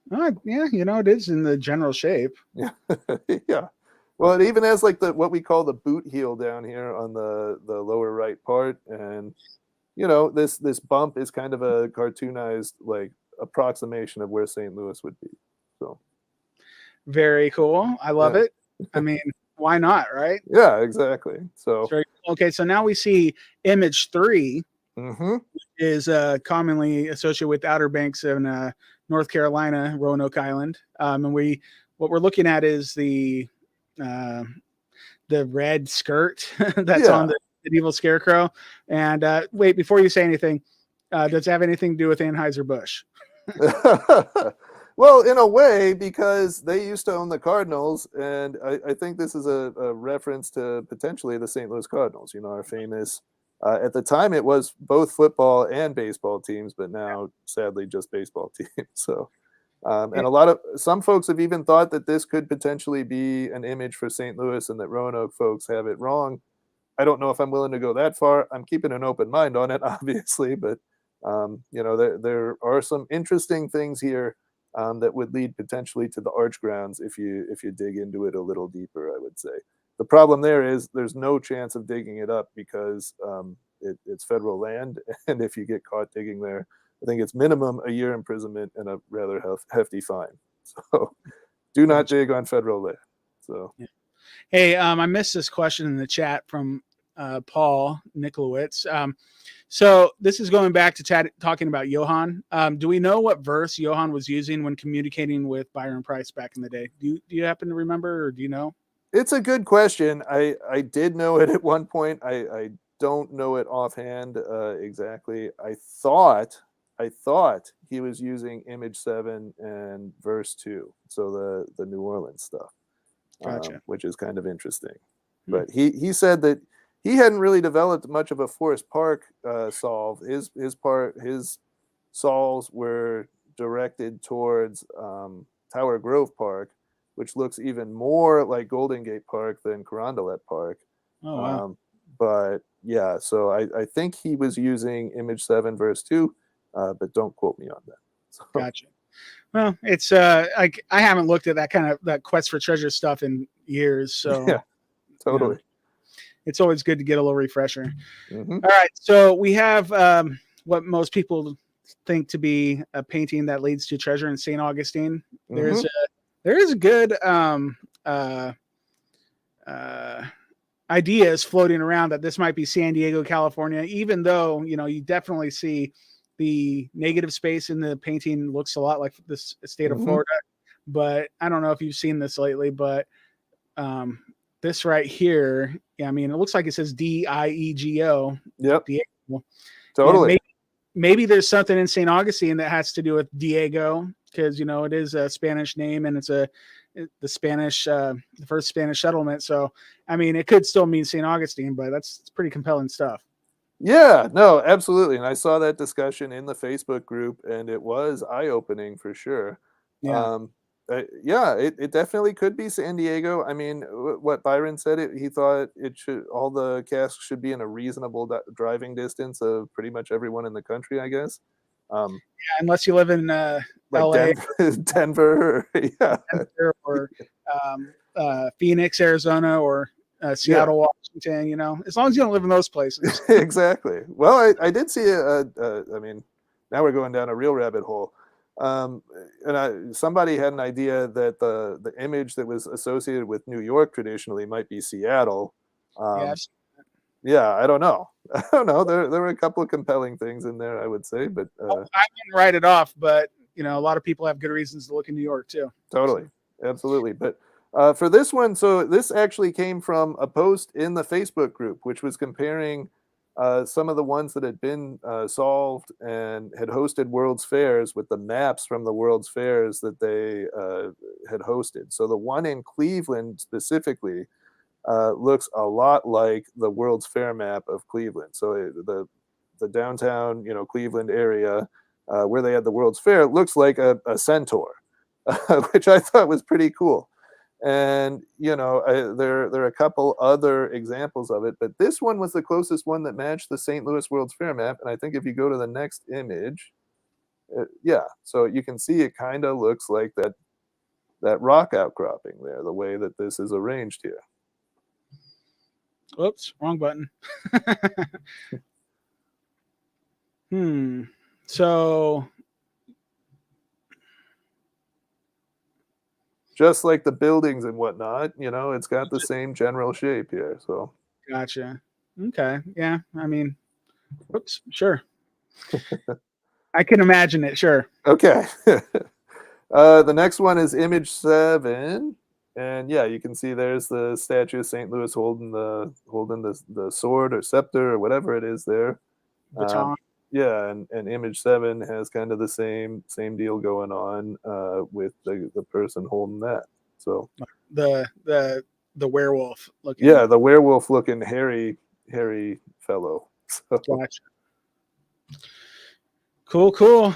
it is in the general shape. Yeah, yeah. Well, it even has like what we call the boot heel down here on the lower right part, and this bump is kind of a cartoonized like approximation of where St. Louis would be. So Very cool. I love yeah. it. I mean, why not, right? Yeah, exactly. So Okay, so now we see image 3 mhm. is commonly associated with Outer Banks in North Carolina, Roanoke Island. And what we're looking at is the red skirt that's on Yeah. the medieval scarecrow. And wait, before you say anything, does it have anything to do with Anheuser-Busch? Well, in a way, because they used to own the Cardinals, and I think this is a reference to potentially the St. Louis Cardinals, our famous, at the time it was both football and baseball teams, but now sadly just baseball teams. So, and some folks have even thought that this could potentially be an image for St. Louis and that Roanoke folks have it wrong. I don't know if I'm willing to go that far. I'm keeping an open mind on it, obviously, but there are some interesting things here that would lead potentially to the arch grounds if you dig into it a little deeper, I would say. The problem there is there's no chance of digging it up because it's federal land, and if you get caught digging there, I think it's minimum a year imprisonment and a rather hefty fine. So do not dig on federal land. So Hey, I missed this question in the chat from Paul Nikolowitz. So this is going back to talking about Johann. Do we know what verse Johann was using when communicating with Byron Price back in the day? Do you happen to remember, or do you know? It's a good question. I did know it at one point. I don't know it offhand exactly. I thought he was using image 7 and verse 2, so the New Orleans stuff. Gotcha. Which is kind of interesting. But he said that he hadn't really developed much of a Forest Park solve. His solves were directed towards Tower Grove Park, which looks even more like Golden Gate Park than Crandallet Park. Oh, wow. But yeah, so I think he was using image 7 verse 2, but don't quote me on that. So. Gotcha. Well, it's I haven't looked at that quest for treasure stuff in years, so yeah, totally. It's always good to get a little refresher. Mm-hmm. All right, so we have what most people think to be a painting that leads to treasure in St. Augustine. Mm-hmm. There is a good ideas floating around that this might be San Diego, California, even though you definitely see the negative space in the painting looks a lot like the state of Florida. But I don't know if you've seen this lately, but this right here, I mean, it looks like it says Diego. Yep. Diego. Totally. Yeah, maybe there's something in St. Augustine that has to do with Diego, because it is a Spanish name and it's the first Spanish settlement. So I mean, it could still mean St. Augustine, but it's pretty compelling stuff. Yeah, no, absolutely. And I saw that discussion in the Facebook group, and it was eye-opening for sure. Yeah. It definitely could be San Diego. I mean, what Byron said, he thought all the casques should be in a reasonable driving distance of pretty much everyone in the country, I guess. Yeah, unless you live in LA, Denver, yeah, Denver, or Phoenix, Arizona, or Seattle, Washington. As long as you don't live in those places. Exactly. Well, I did see I mean, now we're going down a real rabbit hole. Somebody had an idea that the image that was associated with New York traditionally might be Seattle. Yeah, I don't know. There were a couple of compelling things in there, I would say, but I wouldn't write it off. But a lot of people have good reasons to look in New York too. Totally, absolutely. But for this one, so this actually came from a post in the Facebook group, which was comparing some of the ones that had been solved and had hosted World's Fairs with the maps from the World's Fairs that they had hosted. So the one in Cleveland specifically looks a lot like the World's Fair map of Cleveland. So the downtown, Cleveland area where they had the World's Fair looks like a centaur, which I thought was pretty cool. And there are a couple other examples of it, but this one was the closest one that matched the St. Louis World's Fair map. And I think if you go to the next image, so you can see it kind of looks like that rock outcropping there, the way that this is arranged here. Whoops, wrong button. So just like the buildings and whatnot, it's got the same general shape here. So gotcha. Okay. Yeah. I mean, oops. Sure. I can imagine it. Sure. okay. The next one is image 7. And yeah, you can see there's the statue of St. Louis holding the sword or scepter or whatever it is there. Baton. Yeah, and image 7 has kind of the same deal going on with the person holding that. So The werewolf looking. yeah, the werewolf looking hairy fellow. So Gotcha. Cool.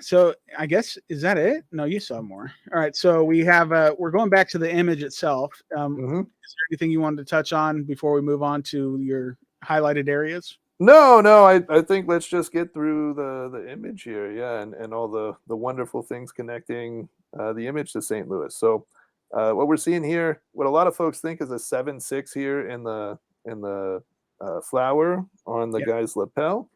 So I guess, is that it? No, you saw more. All right. So we have, we're going back to the image itself. mhm. Is there anything you wanted to touch on before we move on to your highlighted areas? No, I think let's just get through the image here, yeah, and all the wonderful things connecting the image to St. Louis. So what we're seeing here, what a lot of folks think is a 7-6 here in the flower on the Yeah. guy's lapel.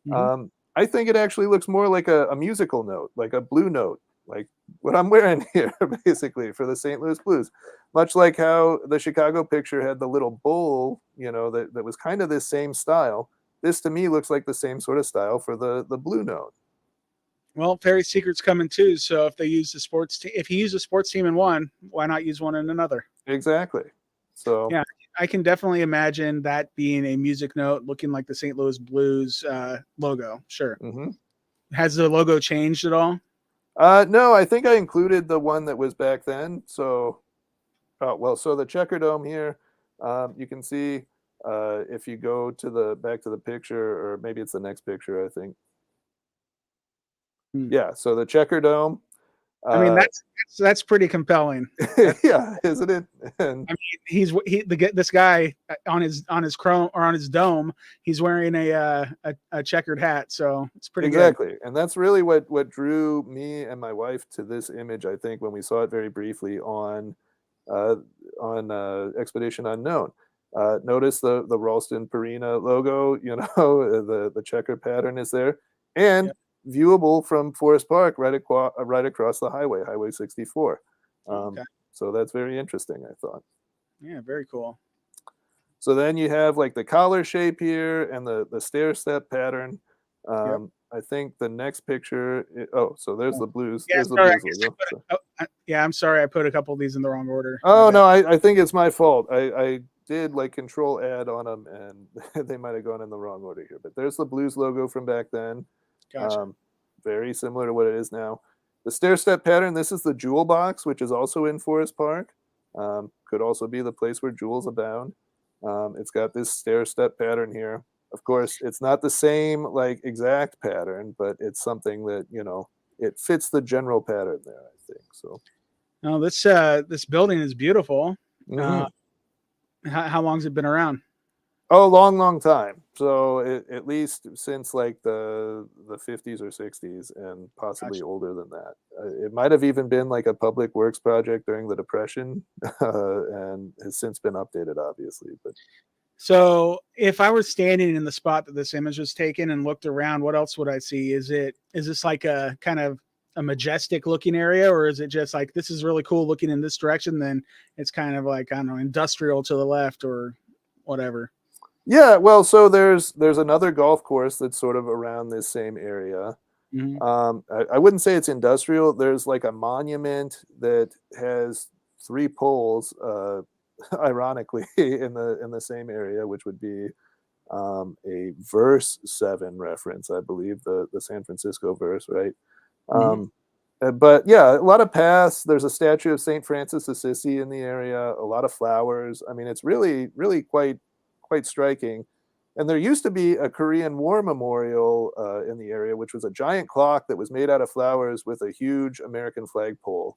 Mhm. I think it actually looks more like a musical note, like a blue note, like what I'm wearing here, basically, for the St. Louis Blues. Much like how the Chicago picture had the little bull, that was kind of this same style. This to me looks like the same sort of style for the blue note. Well, Perry Secret's coming too. So if they use the sports team, if he used a sports team in one, why not use one in another? Exactly. So Yeah, I can definitely imagine that being a music note looking like the St. Louis Blues logo. Sure. mhm. Has the logo changed at all? No, I think I included the one that was back then. So, so the checker dome here, you can see if you go to back to the picture, or maybe it's the next picture, I think. Hmm. Yeah, so the checker dome. I mean, Uh, that's pretty compelling. That's, yeah, isn't it? And I mean, this guy on his chrome or on his dome, he's wearing a checkered hat, so it's pretty good. exactly, and that's really what drew me and my wife to this image. I think when we saw it very briefly uh, on Expedition Unknown. Notice the Ralston Purina logo. The checker pattern is there, and Yep. viewable from Forest Park right across the Highway 64. Okay. So that's very interesting, I thought. Yeah, very cool. So then you have like the collar shape here and the stair step pattern. Yep. I think the next picture. So there's the blues. Yeah, There's the sorry. blues logo. So. I'm sorry. I put a couple of these in the wrong order. Oh no, I think it's my fault. I did like control add on them, and they might have gone in the wrong order here. But there's the blues logo from back then. Gotcha. Very similar to what it is now. The stair step pattern. This is the Jewel box, which is also in Forest Park. Could also be the place where jewels abound. It's got this stair step pattern here. Of course, it's not the same like exact pattern, but it's something that it fits the general pattern there, I think. So. No, this building is beautiful. Mhm. How long has it been around? Oh, long time. So at least since like the 50s or 60s, and possibly Gotcha. older than that. It might have even been like a public works project during the Depression, and has since been updated, obviously. But So if I were standing in the spot that this image was taken and looked around, what else would I see? Is this like a kind of a majestic looking area, or is it just like this is really cool looking in this direction? Then it's kind of like, I don't know, industrial to the left or whatever. yeah, well, so there's another golf course that's sort of around this same area. Mhm. I wouldn't say it's industrial. There's like a monument that has 3 poles, ironically, in the same area, which would be a verse 7 reference, I believe, the San Francisco verse, right? Mhm. But yeah, a lot of paths. There's a statue of Saint Francis Assisi in the area. A lot of flowers. I mean, it's really quite striking. And there used to be a Korean War memorial in the area, which was a giant clock that was made out of flowers with a huge American flagpole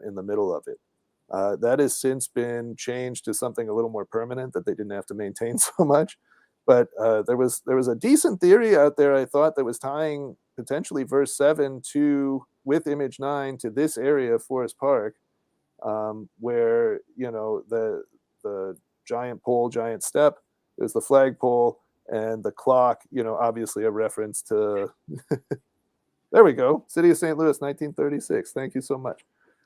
in the middle of it. That has since been changed to something a little more permanent that they didn't have to maintain so much. But there was a decent theory out there, I thought, that was tying potentially verse 7 with image 9 to this area of Forest Park, where the giant pole, giant step is the flagpole, and the clock, obviously a reference to. There we go, City of St. Louis, 1936. Thank you so much.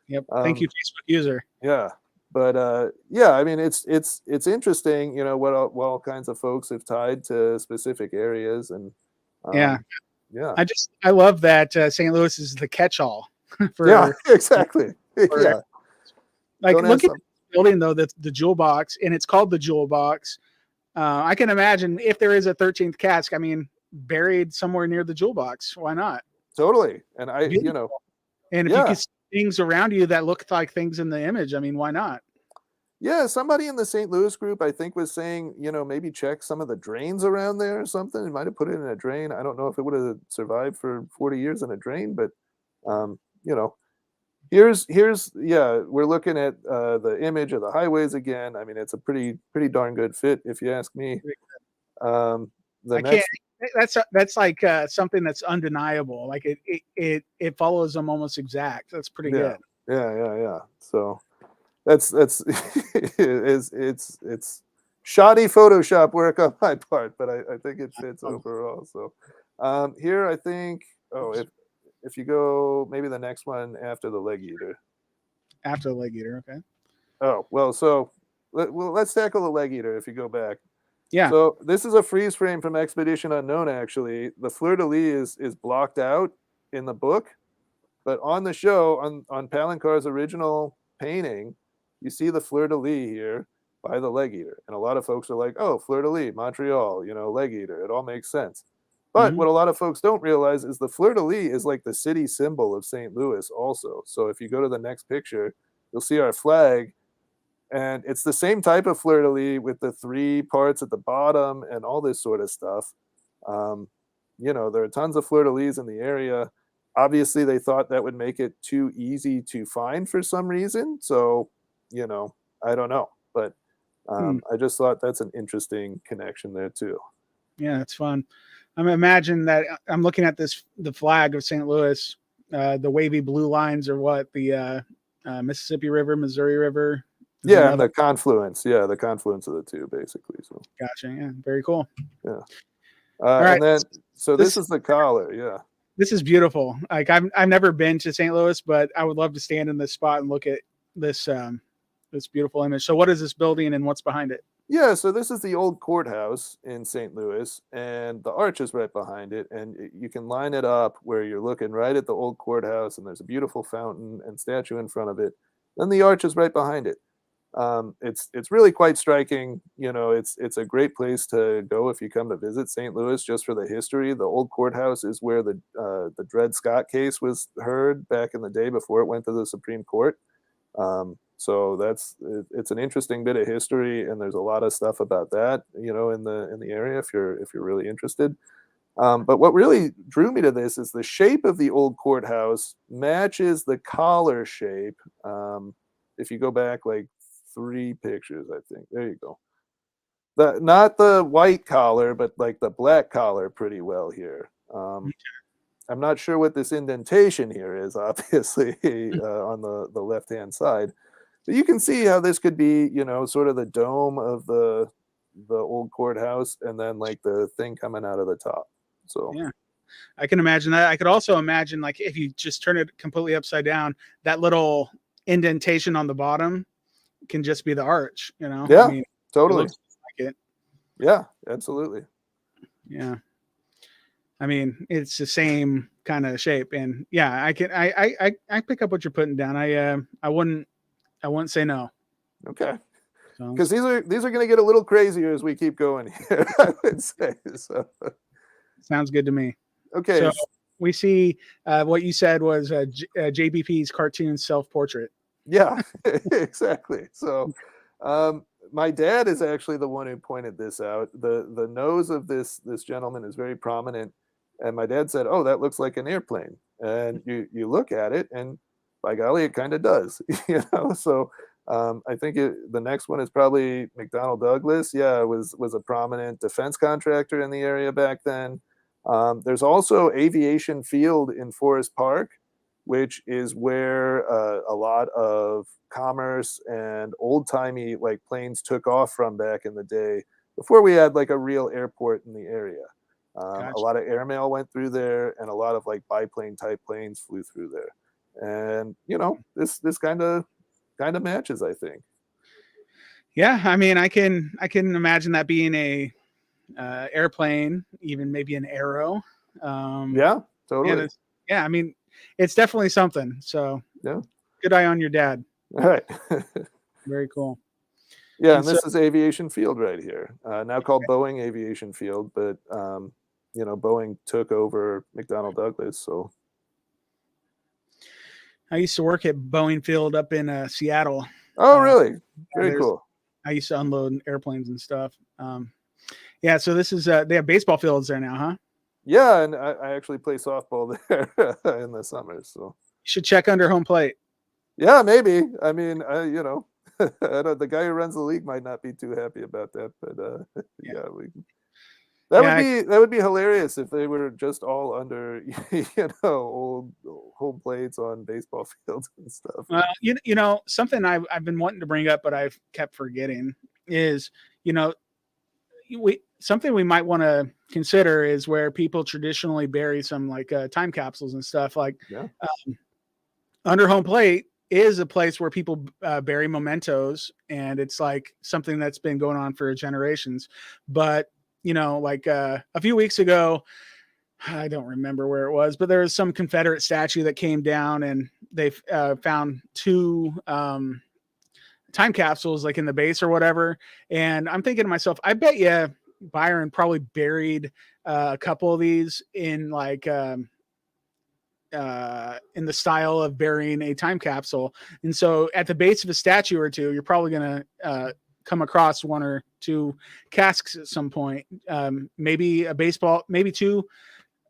Yep. Thank you, Facebook user. Yeah, but yeah, I mean, it's interesting, what all kinds of folks have tied to specific areas, and Yeah. yeah, I love that St. Louis is the catch-all for. yeah, exactly. for- Yeah, Like, Don't look have at the building though. That's the Jewel Box, and it's called the Jewel Box. I can imagine if there is a 13th cask. I mean, buried somewhere near the Jewel Box. Why not? totally. And Beautiful. And if yeah. you could see things around you that look like things in the image, I mean, why not? Yeah, somebody in the St. Louis group, I think, was saying, maybe check some of the drains around there or something. It might have put it in a drain. I don't know if it would have survived for 40 years in a drain, but, here's we're looking at the image of the highways again. I mean, it's a pretty darn good fit, if you ask me. That's like something that's undeniable. Like it follows them almost exact. That's pretty good. Yeah. So that's it's shoddy Photoshop work on my part, but I think it fits overall. So here I think, if you go maybe the next one after the leg eater. After the leg eater, okay. Oh, well, so let's tackle the leg eater if you go back. Yeah. So this is a freeze frame from Expedition Unknown, actually. The fleur-de-lis is blocked out in the book, but on the show, on Palancar's original painting, you see the fleur-de-lis here by the leg eater. And a lot of folks are like, oh, fleur-de-lis, Montreal, leg eater. It all makes sense. But what a lot of folks don't realize is the fleur-de-lis is like the city symbol of St. Louis also. So if you go to the next picture, you'll see our flag. And it's the same type of fleur-de-lis with the 3 parts at the bottom and all this sort of stuff. There are tons of fleur-de-lis in the area. Obviously, they thought that would make it too easy to find for some reason. So, I don't know. But I just thought that's an interesting connection there, too. Yeah, it's fun. I'm imagining that I'm looking at the flag of St. Louis, the wavy blue lines are what? The Mississippi River, Missouri River. Yeah, and the confluence. Yeah, the confluence of the two, basically. So gotcha. Yeah, very cool. Yeah. All right. And then, so this is the collar. Yeah. This is beautiful. Like I've never been to St. Louis, but I would love to stand in this spot and look at this this beautiful image. So what is this building and what's behind it? Yeah, so this is the old courthouse in St. Louis, and the arch is right behind it, and you can line it up where you're looking right at the old courthouse, and there's a beautiful fountain and statue in front of it. Then the arch is right behind it. It's really quite striking. It's a great place to go if you come to visit St. Louis, just for the history. The old courthouse is where the Dred Scott case was heard back in the day before it went to the Supreme Court. So it's an interesting bit of history, and there's a lot of stuff about that, in the area if you're really interested. But what really drew me to this is the shape of the old courthouse matches the collar shape. If you go back like 3 pictures, I think. There you go. Not the white collar, but like the black collar pretty well here. I'm not sure what this indentation here is, obviously, on the left-hand side. But you can see how this could be, sort of the dome of the old courthouse, and then like the thing coming out of the top. So yeah, I can imagine that. I could also imagine, like, if you just turn it completely upside down, that little indentation on the bottom can just be the arch. Yeah, I mean, totally. It looks like it. Yeah, absolutely. Yeah. I mean, it's the same kind of shape, and yeah, I pick up what you're putting down. I wouldn't say no. Okay. Because these are going to get a little crazier as we keep going here, I would say. So sounds good to me. Okay. So we see what you said was JBP's cartoon self-portrait. Yeah, exactly. So my dad is actually the one who pointed this out. The nose of this gentleman is very prominent. And my dad said, oh, that looks like an airplane. And you look at it, and by golly, it kind of does. So I think the next one is probably McDonnell Douglas. Yeah, it was a prominent defense contractor in the area back then. There's also Aviation Field in Forest Park, which is where a lot of commerce and old-timey like planes took off from back in the day. before we had like a real airport in the area. Gotcha. A lot of airmail went through there, and a lot of like biplane type planes flew through there. And this kind of matches, I think. Yeah, I mean, I can imagine that being a airplane, even maybe an arrow. Yeah, totally. Yeah, I mean, it's definitely something. So yeah, good eye on your dad. All right. Very cool. Yeah, and this is Aviation Field right here, now called Boeing Aviation Field, but Boeing took over McDonnell Douglas. So I used to work at Boeing Field up in Seattle. Oh, really? Very cool. I used to unload airplanes and stuff. Yeah, so this is they have baseball fields there now, huh? Yeah, and I actually play softball there in the summer. So you should check under home plate. Yeah, maybe. I mean, the guy who runs the league might not be too happy about that, but that would be hilarious if they were just all under old home plates on baseball fields and stuff. Well, something I've been wanting to bring up, but I've kept forgetting is something we might want to consider is where people traditionally bury some like time capsules and stuff. Like under home plate is a place where people bury mementos, and it's like something that's been going on for generations. But like a few weeks ago, I don't remember where it was, but there was some Confederate statue that came down, and they found two time capsules like in the base or whatever. And I'm thinking to myself, I bet you Byron probably buried a couple of these in like in the style of burying a time capsule. And so at the base of a statue or two, you're probably going to come across one or two casques at some point. Maybe a baseball, maybe two,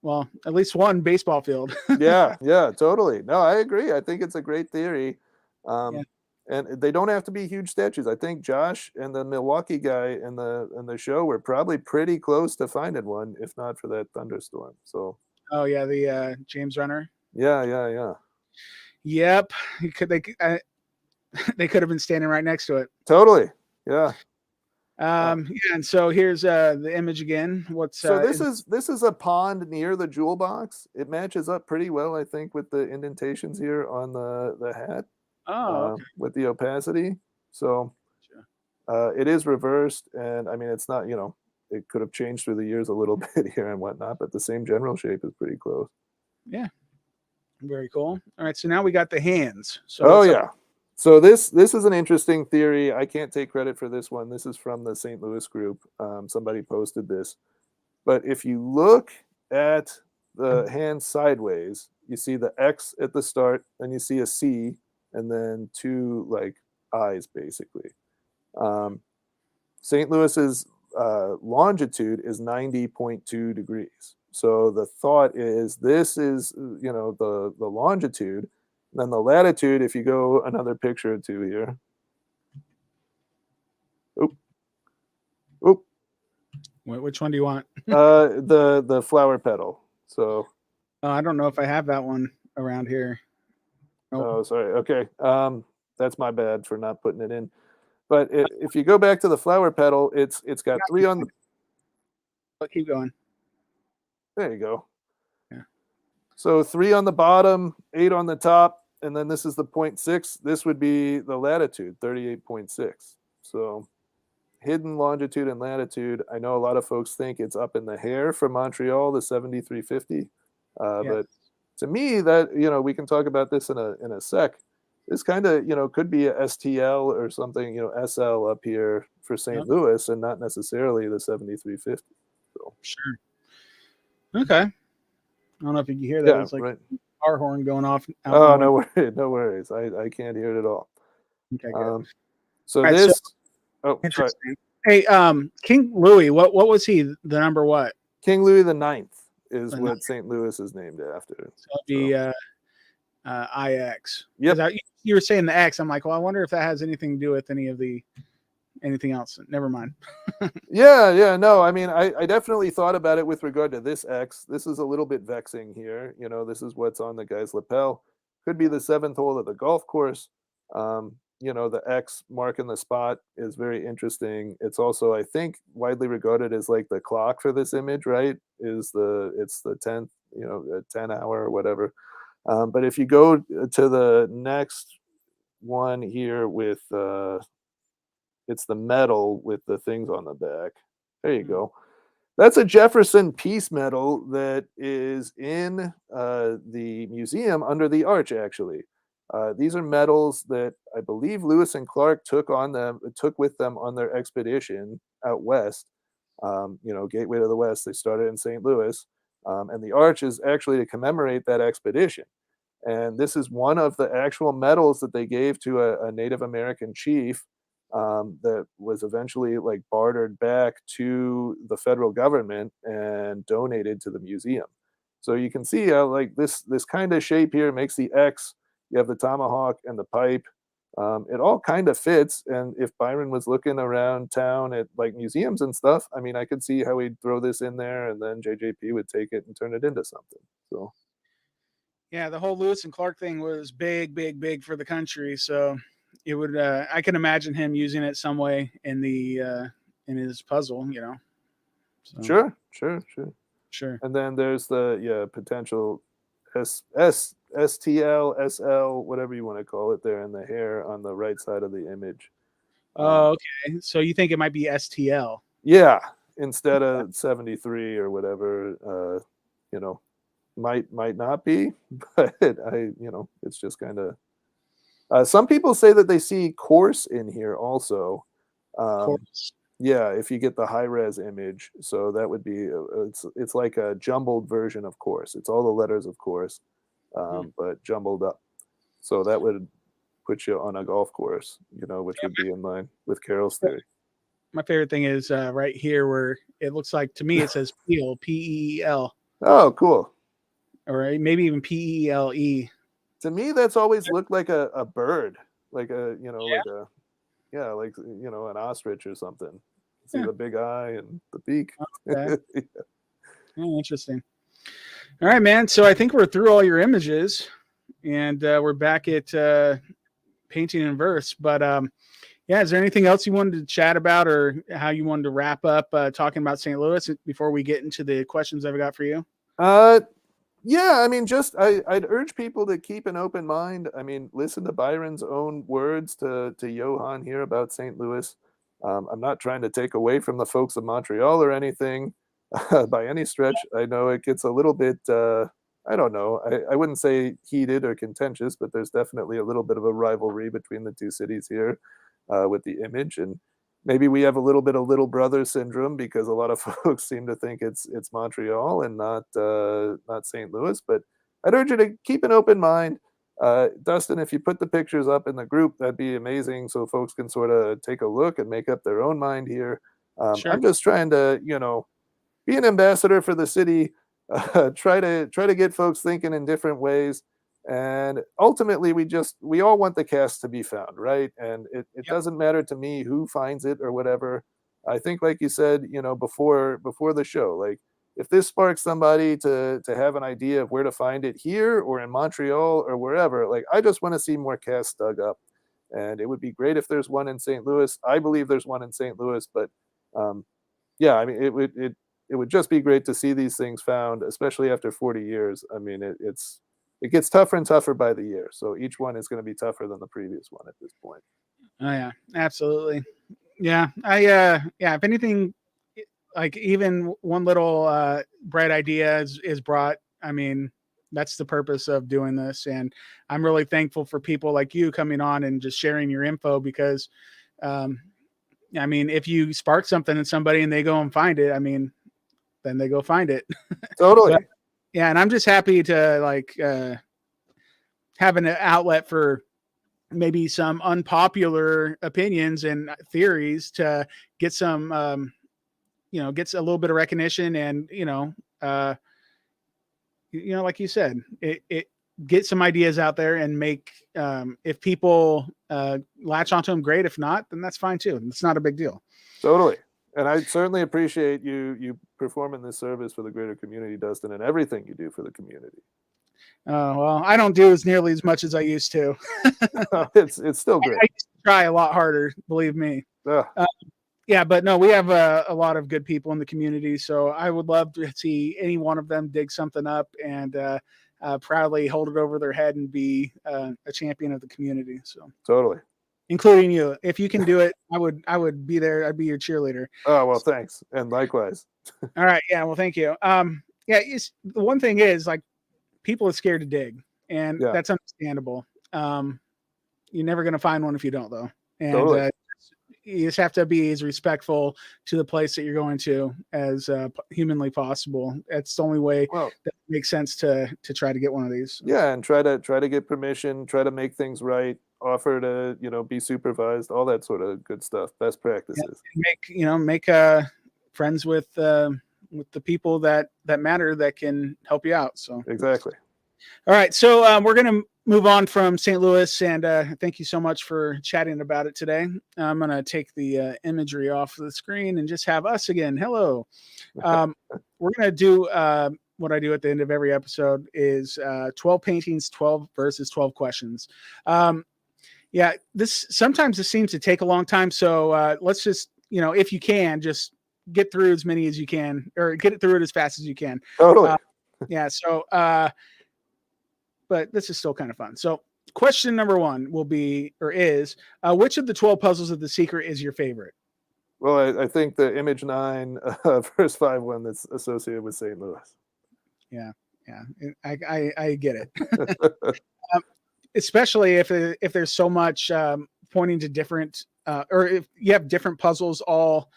well, at least one baseball field. Yeah, totally. No, I agree. I think it's a great theory. And they don't have to be huge statues. I think Josh and the Milwaukee guy in the show were probably pretty close to finding one, if not for that thunderstorm. So. Oh yeah, the James Renner. Yeah. Yep, they could have been standing right next to it. Totally. Yeah. And so here's the image again. This is a pond near the jewel box. It matches up pretty well, I think, with the indentations here on the hat. Oh, okay. With the opacity. So it is reversed, and I mean, it's not, it could have changed through the years a little bit here and whatnot, but the same general shape is pretty close. Yeah. Very cool. All right. So now we got the hands. So So this is an interesting theory. I can't take credit for this one. This is from the St. Louis group. Somebody posted this. But if you look at the hand sideways, you see the X at the start, then you see a C, and then two like eyes, basically. St. Louis's longitude is 90.2 degrees. So the thought is this is, the longitude. Then the latitude, if you go another picture or two here. Oop. Which one do you want? The flower petal. So. I don't know if I have that one around here. Nope. Oh, sorry. Okay. That's my bad for not putting it in. But if you go back to the flower petal, it's got three on the. Keep going. There you go. Yeah. So 3 on the bottom, 8 on the top, and then this is the 0.6. This would be the latitude, 38.6. So hidden longitude and latitude. I know a lot of folks think it's up in the hair for Montreal, the 7350. But to me, that we can talk about this in a sec. This kind of could be a STL or something, SL up here for St. Louis, and not necessarily the 7350. So. Sure. Okay. I don't know if you can hear that. Yeah, it's like right. a car horn going off. Oh, no worries. I can't hear it at all. Okay, good. So right, this. Interesting. Sorry. Hey, King Louis. What was he? The number what? King Louis the Ninth is what St. Louis is named after. So it'd be IX. Yeah. You were saying the X. I'm like, well, I wonder if that has anything to do with anything else. Never mind. Yeah. No, I mean, I definitely thought about it with regard to this X. This is a little bit vexing here. This is what's on the guy's lapel. Could be the 7th hole of the golf course. the X marking the spot is very interesting. It's also, I think, widely regarded as like the clock for this image, right? It's the 10th, 10 hour or whatever. But if you go to the next one here with it's the medal with the things on the back. There you go. That's a Jefferson Peace Medal that is in the museum under the arch, actually. These are medals that I believe Lewis and Clark took with them on their expedition out west. Gateway to the West. They started in St. Louis, and the arch is actually to commemorate that expedition. And this is one of the actual medals that they gave to a Native American chief that was eventually like bartered back to the federal government and donated to the museum. So you can see how like this kind of shape here makes the X. You have the tomahawk and the pipe. It all kind of fits. And if Byron was looking around town at like museums and stuff, I mean, I could see how he'd throw this in there, and then JJP would take it and turn it into something. So. Yeah, the whole Lewis and Clark thing was big, big, big for the country. So it would, I can imagine him using it some way in in his puzzle, So, Sure. And then there's the potential STL, SL, whatever you want to call it, there in the hair on the right side of the image. Oh, okay. So you think it might be STL? Yeah, instead of 73 or whatever. Might not be, but it's just kind of. Some people say that they see course in here also. Course. Yeah, if you get the high res image, so that would be it's like a jumbled version of course. It's all the letters of course, but jumbled up. So that would put you on a golf course, which would be in line with Carroll's theory. My favorite thing is right here where it looks like, to me, it says peel, P-E-E-L. Oh, cool. Or maybe even P-E-L-E. To me, that's always looked like a bird, like an ostrich or something. See the big eye and the beak. Okay. Oh, interesting. All right, man. So I think we're through all your images, and we're back at painting in verse. But is there anything else you wanted to chat about, or how you wanted to wrap up talking about St. Louis before we get into the questions I've got for you? Yeah, I mean, I'd urge people to keep an open mind. I mean, listen to Byron's own words to Johann here about St. Louis. I'm not trying to take away from the folks of Montreal or anything by any stretch. I know it gets a little bit, I don't know, I wouldn't say heated or contentious, but there's definitely a little bit of a rivalry between the two cities here with the image. And maybe we have a little bit of little brother syndrome because a lot of folks seem to think it's Montreal and not St. Louis. But I'd urge you to keep an open mind. Dustin, if you put the pictures up in the group, that'd be amazing, so folks can sort of take a look and make up their own mind here. Sure. I'm just trying to, be an ambassador for the city. Try to get folks thinking in different ways. And ultimately, we all want the cast to be found, right? And it doesn't matter to me who finds it or whatever. I think, like you said, before the show, like if this sparks somebody to have an idea of where to find it here or in Montreal or wherever, like I just want to see more casts dug up. And it would be great if there's one in St. Louis. I believe there's one in St. Louis, but I mean, it would just be great to see these things found, especially after 40 years. I mean, it gets tougher and tougher by the year. So each one is going to be tougher than the previous one at this point. Oh yeah, absolutely. Yeah. If anything, like even one little bright idea is brought, I mean, that's the purpose of doing this. And I'm really thankful for people like you coming on and just sharing your info because, I mean, if you spark something in somebody and they go and find it, I mean, then they go find it. Totally. But, yeah. And I'm just happy to have an outlet for maybe some unpopular opinions and theories to get some, gets a little bit of recognition and, like you said, it get some ideas out there and make, if people latch onto them, great. If not, then that's fine too. It's not a big deal. Totally. And I certainly appreciate you performing this service for the greater community, Dustin, and everything you do for the community. Well, I don't do as nearly as much as I used to. It's still great. I used to try a lot harder, believe me. Ugh. Yeah, but no, we have a lot of good people in the community, so I would love to see any one of them dig something up and proudly hold it over their head and be a champion of the community. So Totally. including you, if you can do it, I would be there. I'd be your cheerleader. Oh, well, thanks. And likewise. All right. Yeah. Well, thank you. Yeah. The one thing is, like, people are scared to dig, and that's understandable. You're never going to find one if you don't, though. And Totally. you just have to be as respectful to the place that you're going to as humanly possible. That's the only way that makes sense to try to get one of these. Yeah, and try to get permission, try to make things right, offer to be supervised, all that sort of good stuff, best practices. Yeah, make friends with the people that matter, that can help you out. So exactly. All right, so we're gonna move on from St. Louis, and thank you so much for chatting about it today. I'm gonna take the imagery off the screen and just have us again. Hello. We're gonna do what I do at the end of every episode is 12 paintings, 12 verses, 12 questions. Yeah, sometimes this seems to take a long time, so let's just, if you can, just get through as many as you can, or get it through it as fast as you can. Totally. Yeah. So, but this is still kind of fun. So question number 1 will be, or is, which of the 12 puzzles of The Secret is your favorite? Well, I think the image 9, verse 5 one that's associated with St. Louis. Yeah. I get it. Especially if there's so much pointing to different, or if you have different puzzles all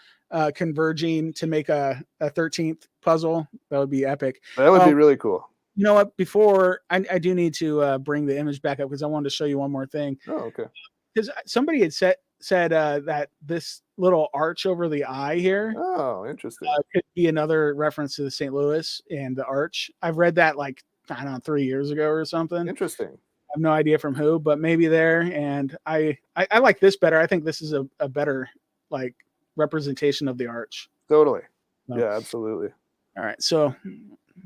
converging to make a 13th puzzle, that would be epic. That would be really cool. You know what? Before I do need to bring the image back up, because I wanted to show you one more thing. Oh, okay. Because somebody had said that this little arch over the eye here, interesting, could be another reference to the St. Louis and the arch. I've read that, like, I don't know, 3 years ago or something. Interesting. I have no idea from who, but maybe there. And I like this better. I think this is a better, like, representation of the arch. Totally. So, yeah, absolutely. All right. So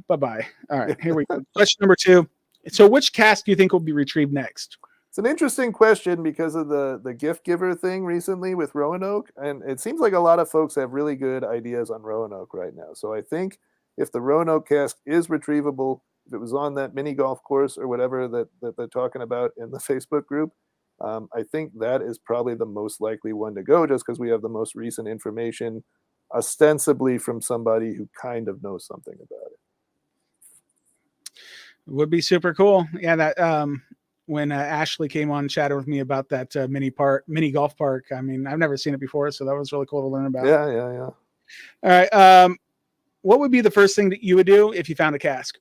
bye-bye. All right, here we go. Question number 2. So which casque do you think will be retrieved next? It's an interesting question because of the gift giver thing recently with Roanoke, and it seems like a lot of folks have really good ideas on Roanoke right now. So I think if the Roanoke casque is retrievable, if it was on that mini golf course or whatever that they're talking about in the Facebook group, I think that is probably the most likely one to go, just because we have the most recent information, ostensibly from somebody who kind of knows something about it. Would be super cool. Yeah, that when Ashley came on and chatted with me about that mini golf park. I mean, I've never seen it before, so that was really cool to learn about. Yeah. All right. What would be the first thing that you would do if you found a casque?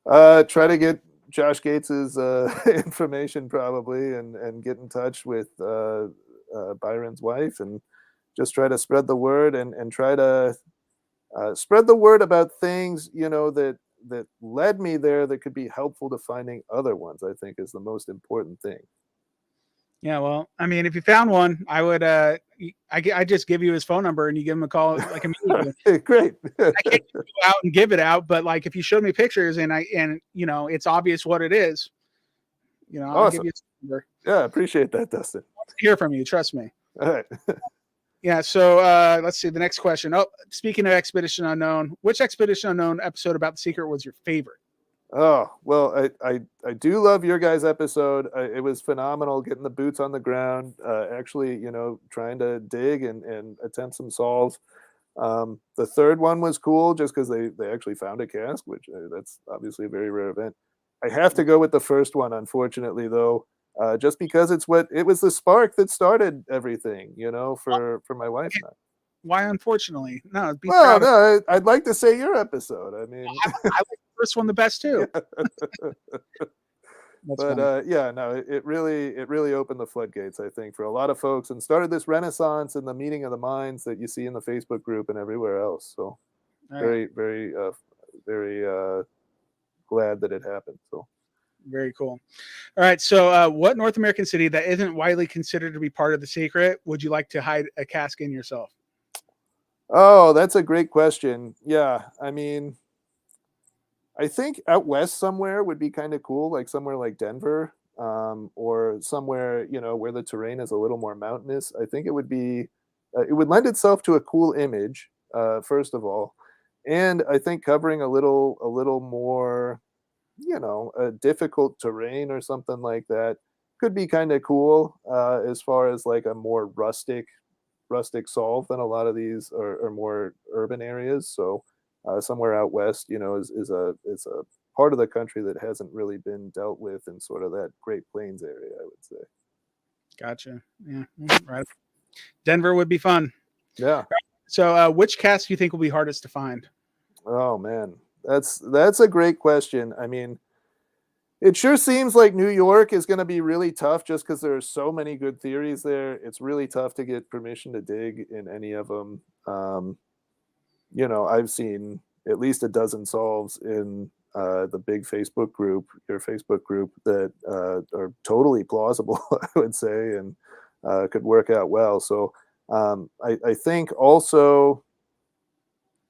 Try to get Josh Gates's information probably, and get in touch with Byron's wife, and just try to spread the word, and try to spread the word about things, that led me there that could be helpful to finding other ones, I think, is the most important thing. Yeah, well, I mean, if you found one, I would I just give you his phone number and you give him a call, like, immediately. Great. I can't go out and give it out, but, like, if you showed me pictures and it's obvious what it is, I'll Awesome. give you his number. Yeah, I appreciate that, Dustin. I want to hear from you, trust me. All right. Yeah, so let's see the next question. Oh, speaking of Expedition Unknown, which Expedition Unknown episode about The Secret was your favorite? Oh, well, I do love your guys' episode. It was phenomenal getting the boots on the ground, actually, trying to dig and attempt some solves. The third one was cool just because they actually found a casque, which that's obviously a very rare event. I have to go with the first one, unfortunately, though. Just because it was the spark that started everything, for my wife and I. Why, unfortunately? No, I'd like to say your episode. I mean, I like the first one the best too. But it really opened the floodgates, I think, for a lot of folks, and started this renaissance and the meeting of the minds that you see in the Facebook group and everywhere else. So very glad that it happened. So. Very cool. All right. So what North American city that isn't widely considered to be part of The Secret would you like to hide a casque in yourself? Oh, that's a great question. Yeah. I mean, I think out west somewhere would be kind of cool, like somewhere like Denver, or somewhere, where the terrain is a little more mountainous. I think it would lend itself to a cool image, first of all, and I think covering a little more, a difficult terrain or something like that could be kind of cool, as far as like a more rustic solve than a lot of these or more urban areas. So somewhere out west, is a part of the country that hasn't really been dealt with in sort of that Great Plains area, I would say. Gotcha. Yeah. Right. Denver would be fun. Yeah. So, which cast do you think will be hardest to find? Oh man, that's a great question. I mean, it sure seems like New York is going to be really tough just because there are so many good theories there. It's really tough to get permission to dig in any of them. I've seen at least a dozen solves in the big Facebook group, your Facebook group, that are totally plausible, I would say, and could work out well. So I think also,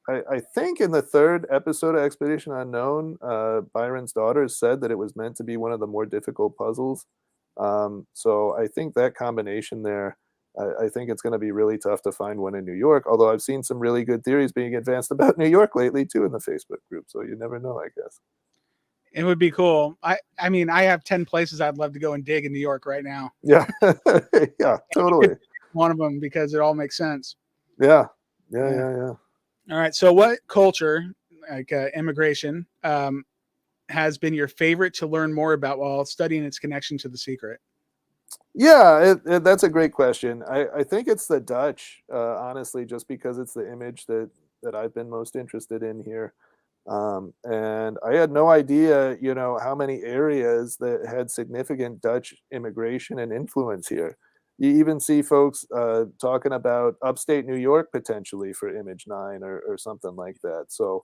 I think in the third episode of Expedition Unknown, Byron's daughter said that it was meant to be one of the more difficult puzzles. So I think that combination there, I think it's going to be really tough to find one in New York, although I've seen some really good theories being advanced about New York lately too in the Facebook group. So you never know, I guess. It would be cool. I mean, I have 10 places I'd love to go and dig in New York right now. Yeah. Yeah, totally. One of them, because it all makes sense. Yeah. All right. So what culture, like immigration, has been your favorite to learn more about while studying its connection to the secret? Yeah, that's a great question. I think it's the Dutch, honestly, just because it's the image that I've been most interested in here. And I had no idea, how many areas that had significant Dutch immigration and influence here. You even see folks talking about upstate New York potentially for Image 9 or something like that. So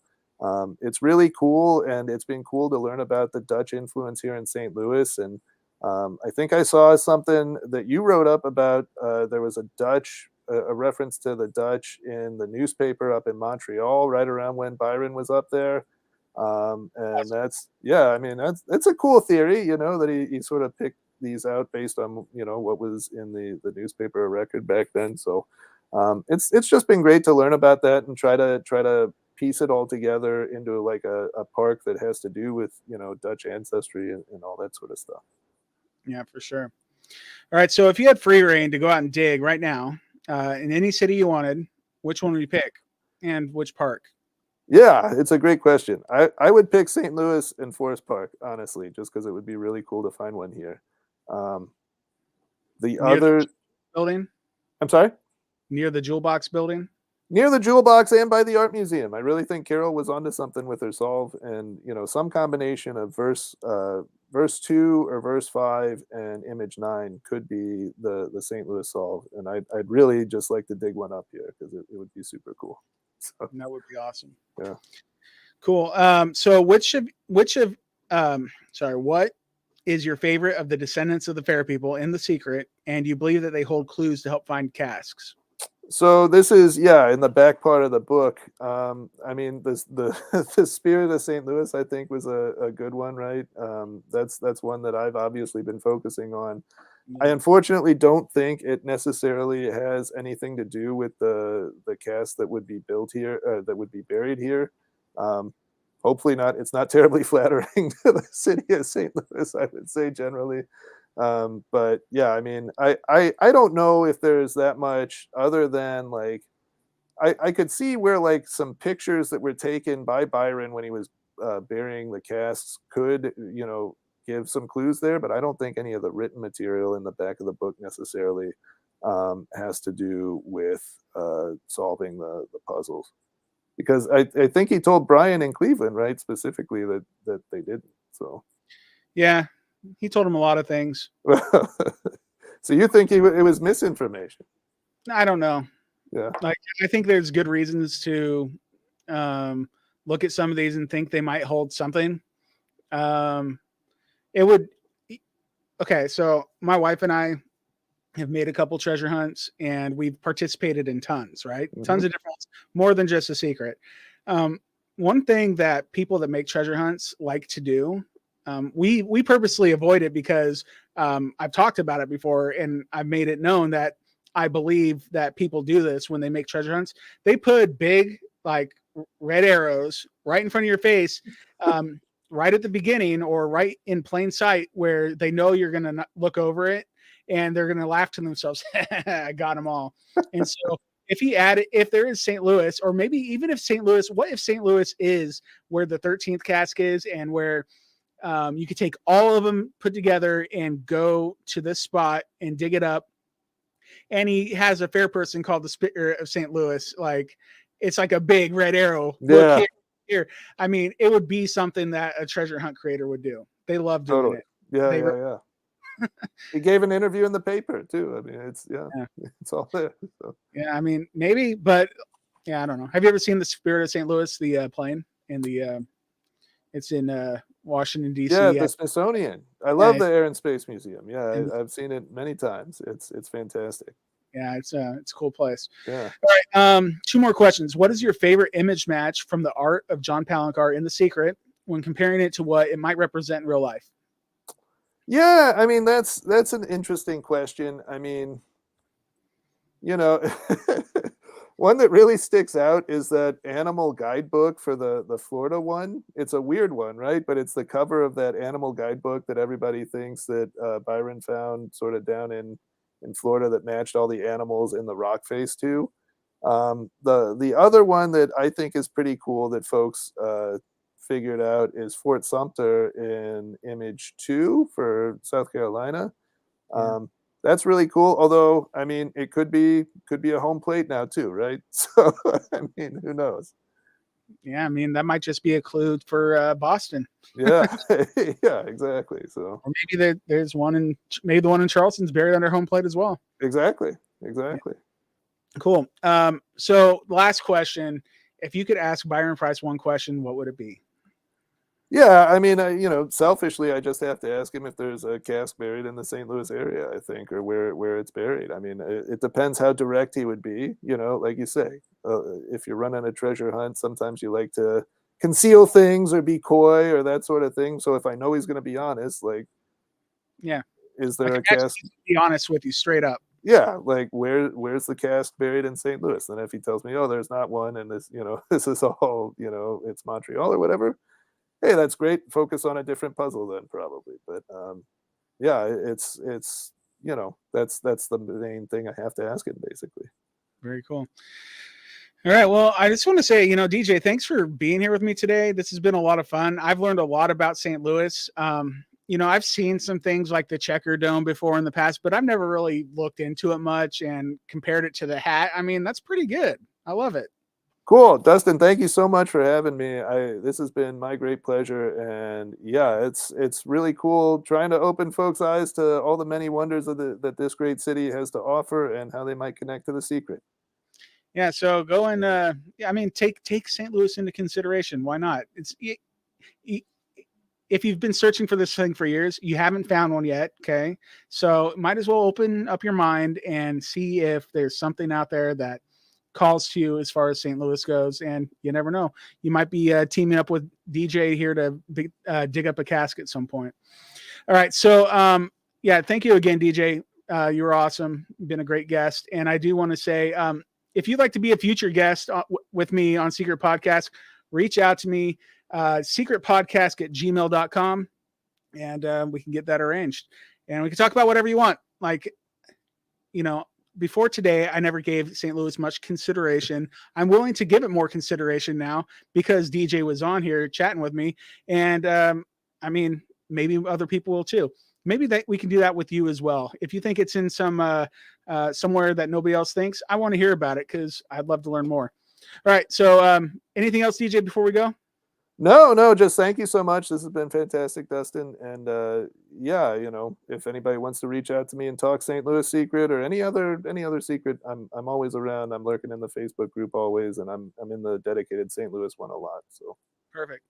it's really cool, and it's been cool to learn about the Dutch influence here in St. Louis. And I think I saw something that you wrote up about. There was a reference to the Dutch in the newspaper up in Montreal right around when Byron was up there. And that's a cool theory, that he sort of picked these out based on, what was in the newspaper record back then. So it's just been great to learn about that and try to piece it all together into like a park that has to do with, Dutch ancestry and all that sort of stuff. Yeah, for sure. All right. So if you had free reign to go out and dig right now, in any city you wanted, which one would you pick, and which park? Yeah, it's a great question. I would pick St. Louis and Forest Park, honestly, just because it would be really cool to find one here. The building? I'm sorry? Near the Jewel Box building? Near the Jewel Box and by the art museum. I really think Carol was onto something with her solve, and some combination of verse 2 or verse 5 and image 9 could be the St. Louis solve. And I'd really just like to dig one up here because it would be super cool. So, that would be awesome. Yeah. Cool. So what is your favorite of the descendants of the Fair People in The Secret, and you believe that they hold clues to help find casques? So this is, in the back part of the book. I mean, the Spirit of St. Louis, I think, was a good one, right? That's one that I've obviously been focusing on. I unfortunately don't think it necessarily has anything to do with the cast that would be built here, that would be buried here. Hopefully not. It's not terribly flattering to the city of St. Louis, I would say generally. But yeah, I mean, I don't know if there's that much other than like, I could see where like some pictures that were taken by Byron when he was burying the casts could, give some clues there, but I don't think any of the written material in the back of the book necessarily has to do with solving the puzzles. Because I think he told Brian in Cleveland, right, specifically that they didn't. So yeah, he told him a lot of things. So you think it was misinformation? I don't know. Yeah. Like, I think there's good reasons to look at some of these and think they might hold something. Okay, so my wife and I have made a couple treasure hunts, and we've participated in tons, right? Mm-hmm. Tons of different ones, more than just a secret. one thing that people that make treasure hunts like to do, we purposely avoid it because I've talked about it before, and I've made it known that I believe that people do this when they make treasure hunts. They put big, like, red arrows right in front of your face, right at the beginning or right in plain sight, where they know you're going to look over it, and they're going to laugh to themselves. I got them all. And so if there is St. Louis, or maybe even if St. Louis, what if St. Louis is where the 13th casque is, and where you could take all of them put together and go to this spot and dig it up. And he has a fair person called the Spirit of St. Louis. Like, it's like a big red arrow. Yeah. Look here. I mean, it would be something that a treasure hunt creator would do. They love doing it. Yeah, yeah. He gave an interview in the paper too. I mean, it's all there. So. Yeah, I mean, maybe, but yeah, I don't know. Have you ever seen the Spirit of St. Louis, the plane in the? It's in Washington D.C. Yeah, the Smithsonian. I love the Air and Space Museum. Yeah, I've seen it many times. It's fantastic. Yeah, it's a cool place. Yeah. All right. 2 more questions. What is your favorite image match from the art of John Palancar in The Secret when comparing it to what it might represent in real life? Yeah, I mean, that's an interesting question. I mean, one that really sticks out is that animal guidebook for the Florida one. It's a weird one, right? But it's the cover of that animal guidebook that everybody thinks that Byron found sort of down in Florida that matched all the animals in the rock face too. The other one that I think is pretty cool that folks figured out is Fort Sumter in image 2 for South Carolina. That's really cool. Although, I mean, it could be a home plate now too, right? So, I mean, who knows? Yeah, I mean, that might just be a clue for Boston. Yeah, yeah, exactly. So, or maybe there's one maybe the one in Charleston's buried under home plate as well. Exactly. Yeah. Cool. So last question: if you could ask Byron Price one question, what would it be? Yeah, I mean, selfishly, I just have to ask him if there's a casque buried in the St. Louis area, I think, or where it's buried. I mean, it depends how direct he would be, like you say. If you're running a treasure hunt, sometimes you like to conceal things or be coy or that sort of thing. So if I know he's going to be honest, like, yeah, is there a casque? Be honest with you, straight up. Yeah, like where's the casque buried in St. Louis? And if he tells me, oh, there's not one, and this, this is all, it's Montreal or whatever. Hey, that's great. Focus on a different puzzle then, probably. But yeah, it's that's the main thing I have to ask him, basically. Very cool. All right. Well, I just want to say, DJ, thanks for being here with me today. This has been a lot of fun. I've learned a lot about St. Louis. I've seen some things like the Checker Dome before in the past, but I've never really looked into it much and compared it to the hat. I mean, that's pretty good. I love it. Cool. Dustin, thank you so much for having me. This has been my great pleasure. And yeah, it's really cool trying to open folks' eyes to all the many wonders that this great city has to offer and how they might connect to the secret. Yeah. So go and, take St. Louis into consideration. Why not? If you've been searching for this thing for years, you haven't found one yet. Okay. So might as well open up your mind and see if there's something out there that calls to you as far as St. Louis goes. And you never know, you might be teaming up with DJ here to dig up a casque at some point. All right. So, thank you again, DJ. You were awesome. You've been a great guest. And I do want to say, if you'd like to be a future guest with me on Secret Podcasque, reach out to me, secretpodcasque@gmail.com, and we can get that arranged. And we can talk about whatever you want. Like, before today, I never gave St. Louis much consideration. I'm willing to give it more consideration now because DJ was on here chatting with me. And maybe other people will too. Maybe we can do that with you as well. If you think it's in somewhere that nobody else thinks, I want to hear about it because I'd love to learn more. All right. So anything else, DJ, before we go? No, just thank you so much. This has been fantastic, Dustin. And if anybody wants to reach out to me and talk St. Louis secret or any other secret, I'm always around. I'm lurking in the Facebook group always, and I'm in the dedicated St. Louis one a lot. So perfect.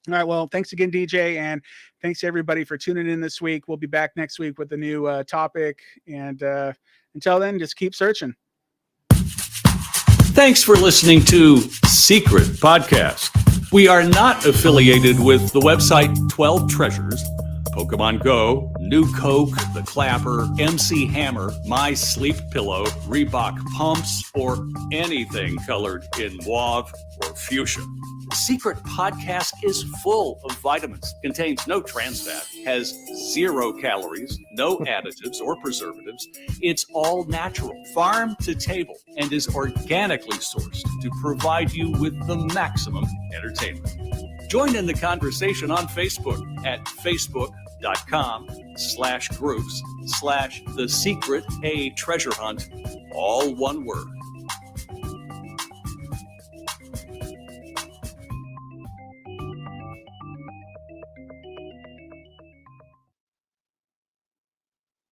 All right. Well, thanks again, DJ, and thanks to everybody for tuning in this week. We'll be back next week with a new topic. And until then, just keep searching. Thanks for listening to Secret Podcasque. We are not affiliated with the website 12 Treasures, Pokemon Go, New Coke, The Clapper, MC Hammer, My Sleep Pillow, Reebok Pumps, or anything colored in mauve or fuchsia. Secret Podcasque is full of vitamins, contains no trans fat, has 0 calories, no additives or preservatives. It's all natural, farm to table, and is organically sourced to provide you with the maximum entertainment. Join in the conversation on Facebook at facebook.com/groups/The Secret A Treasure Hunt, all one word.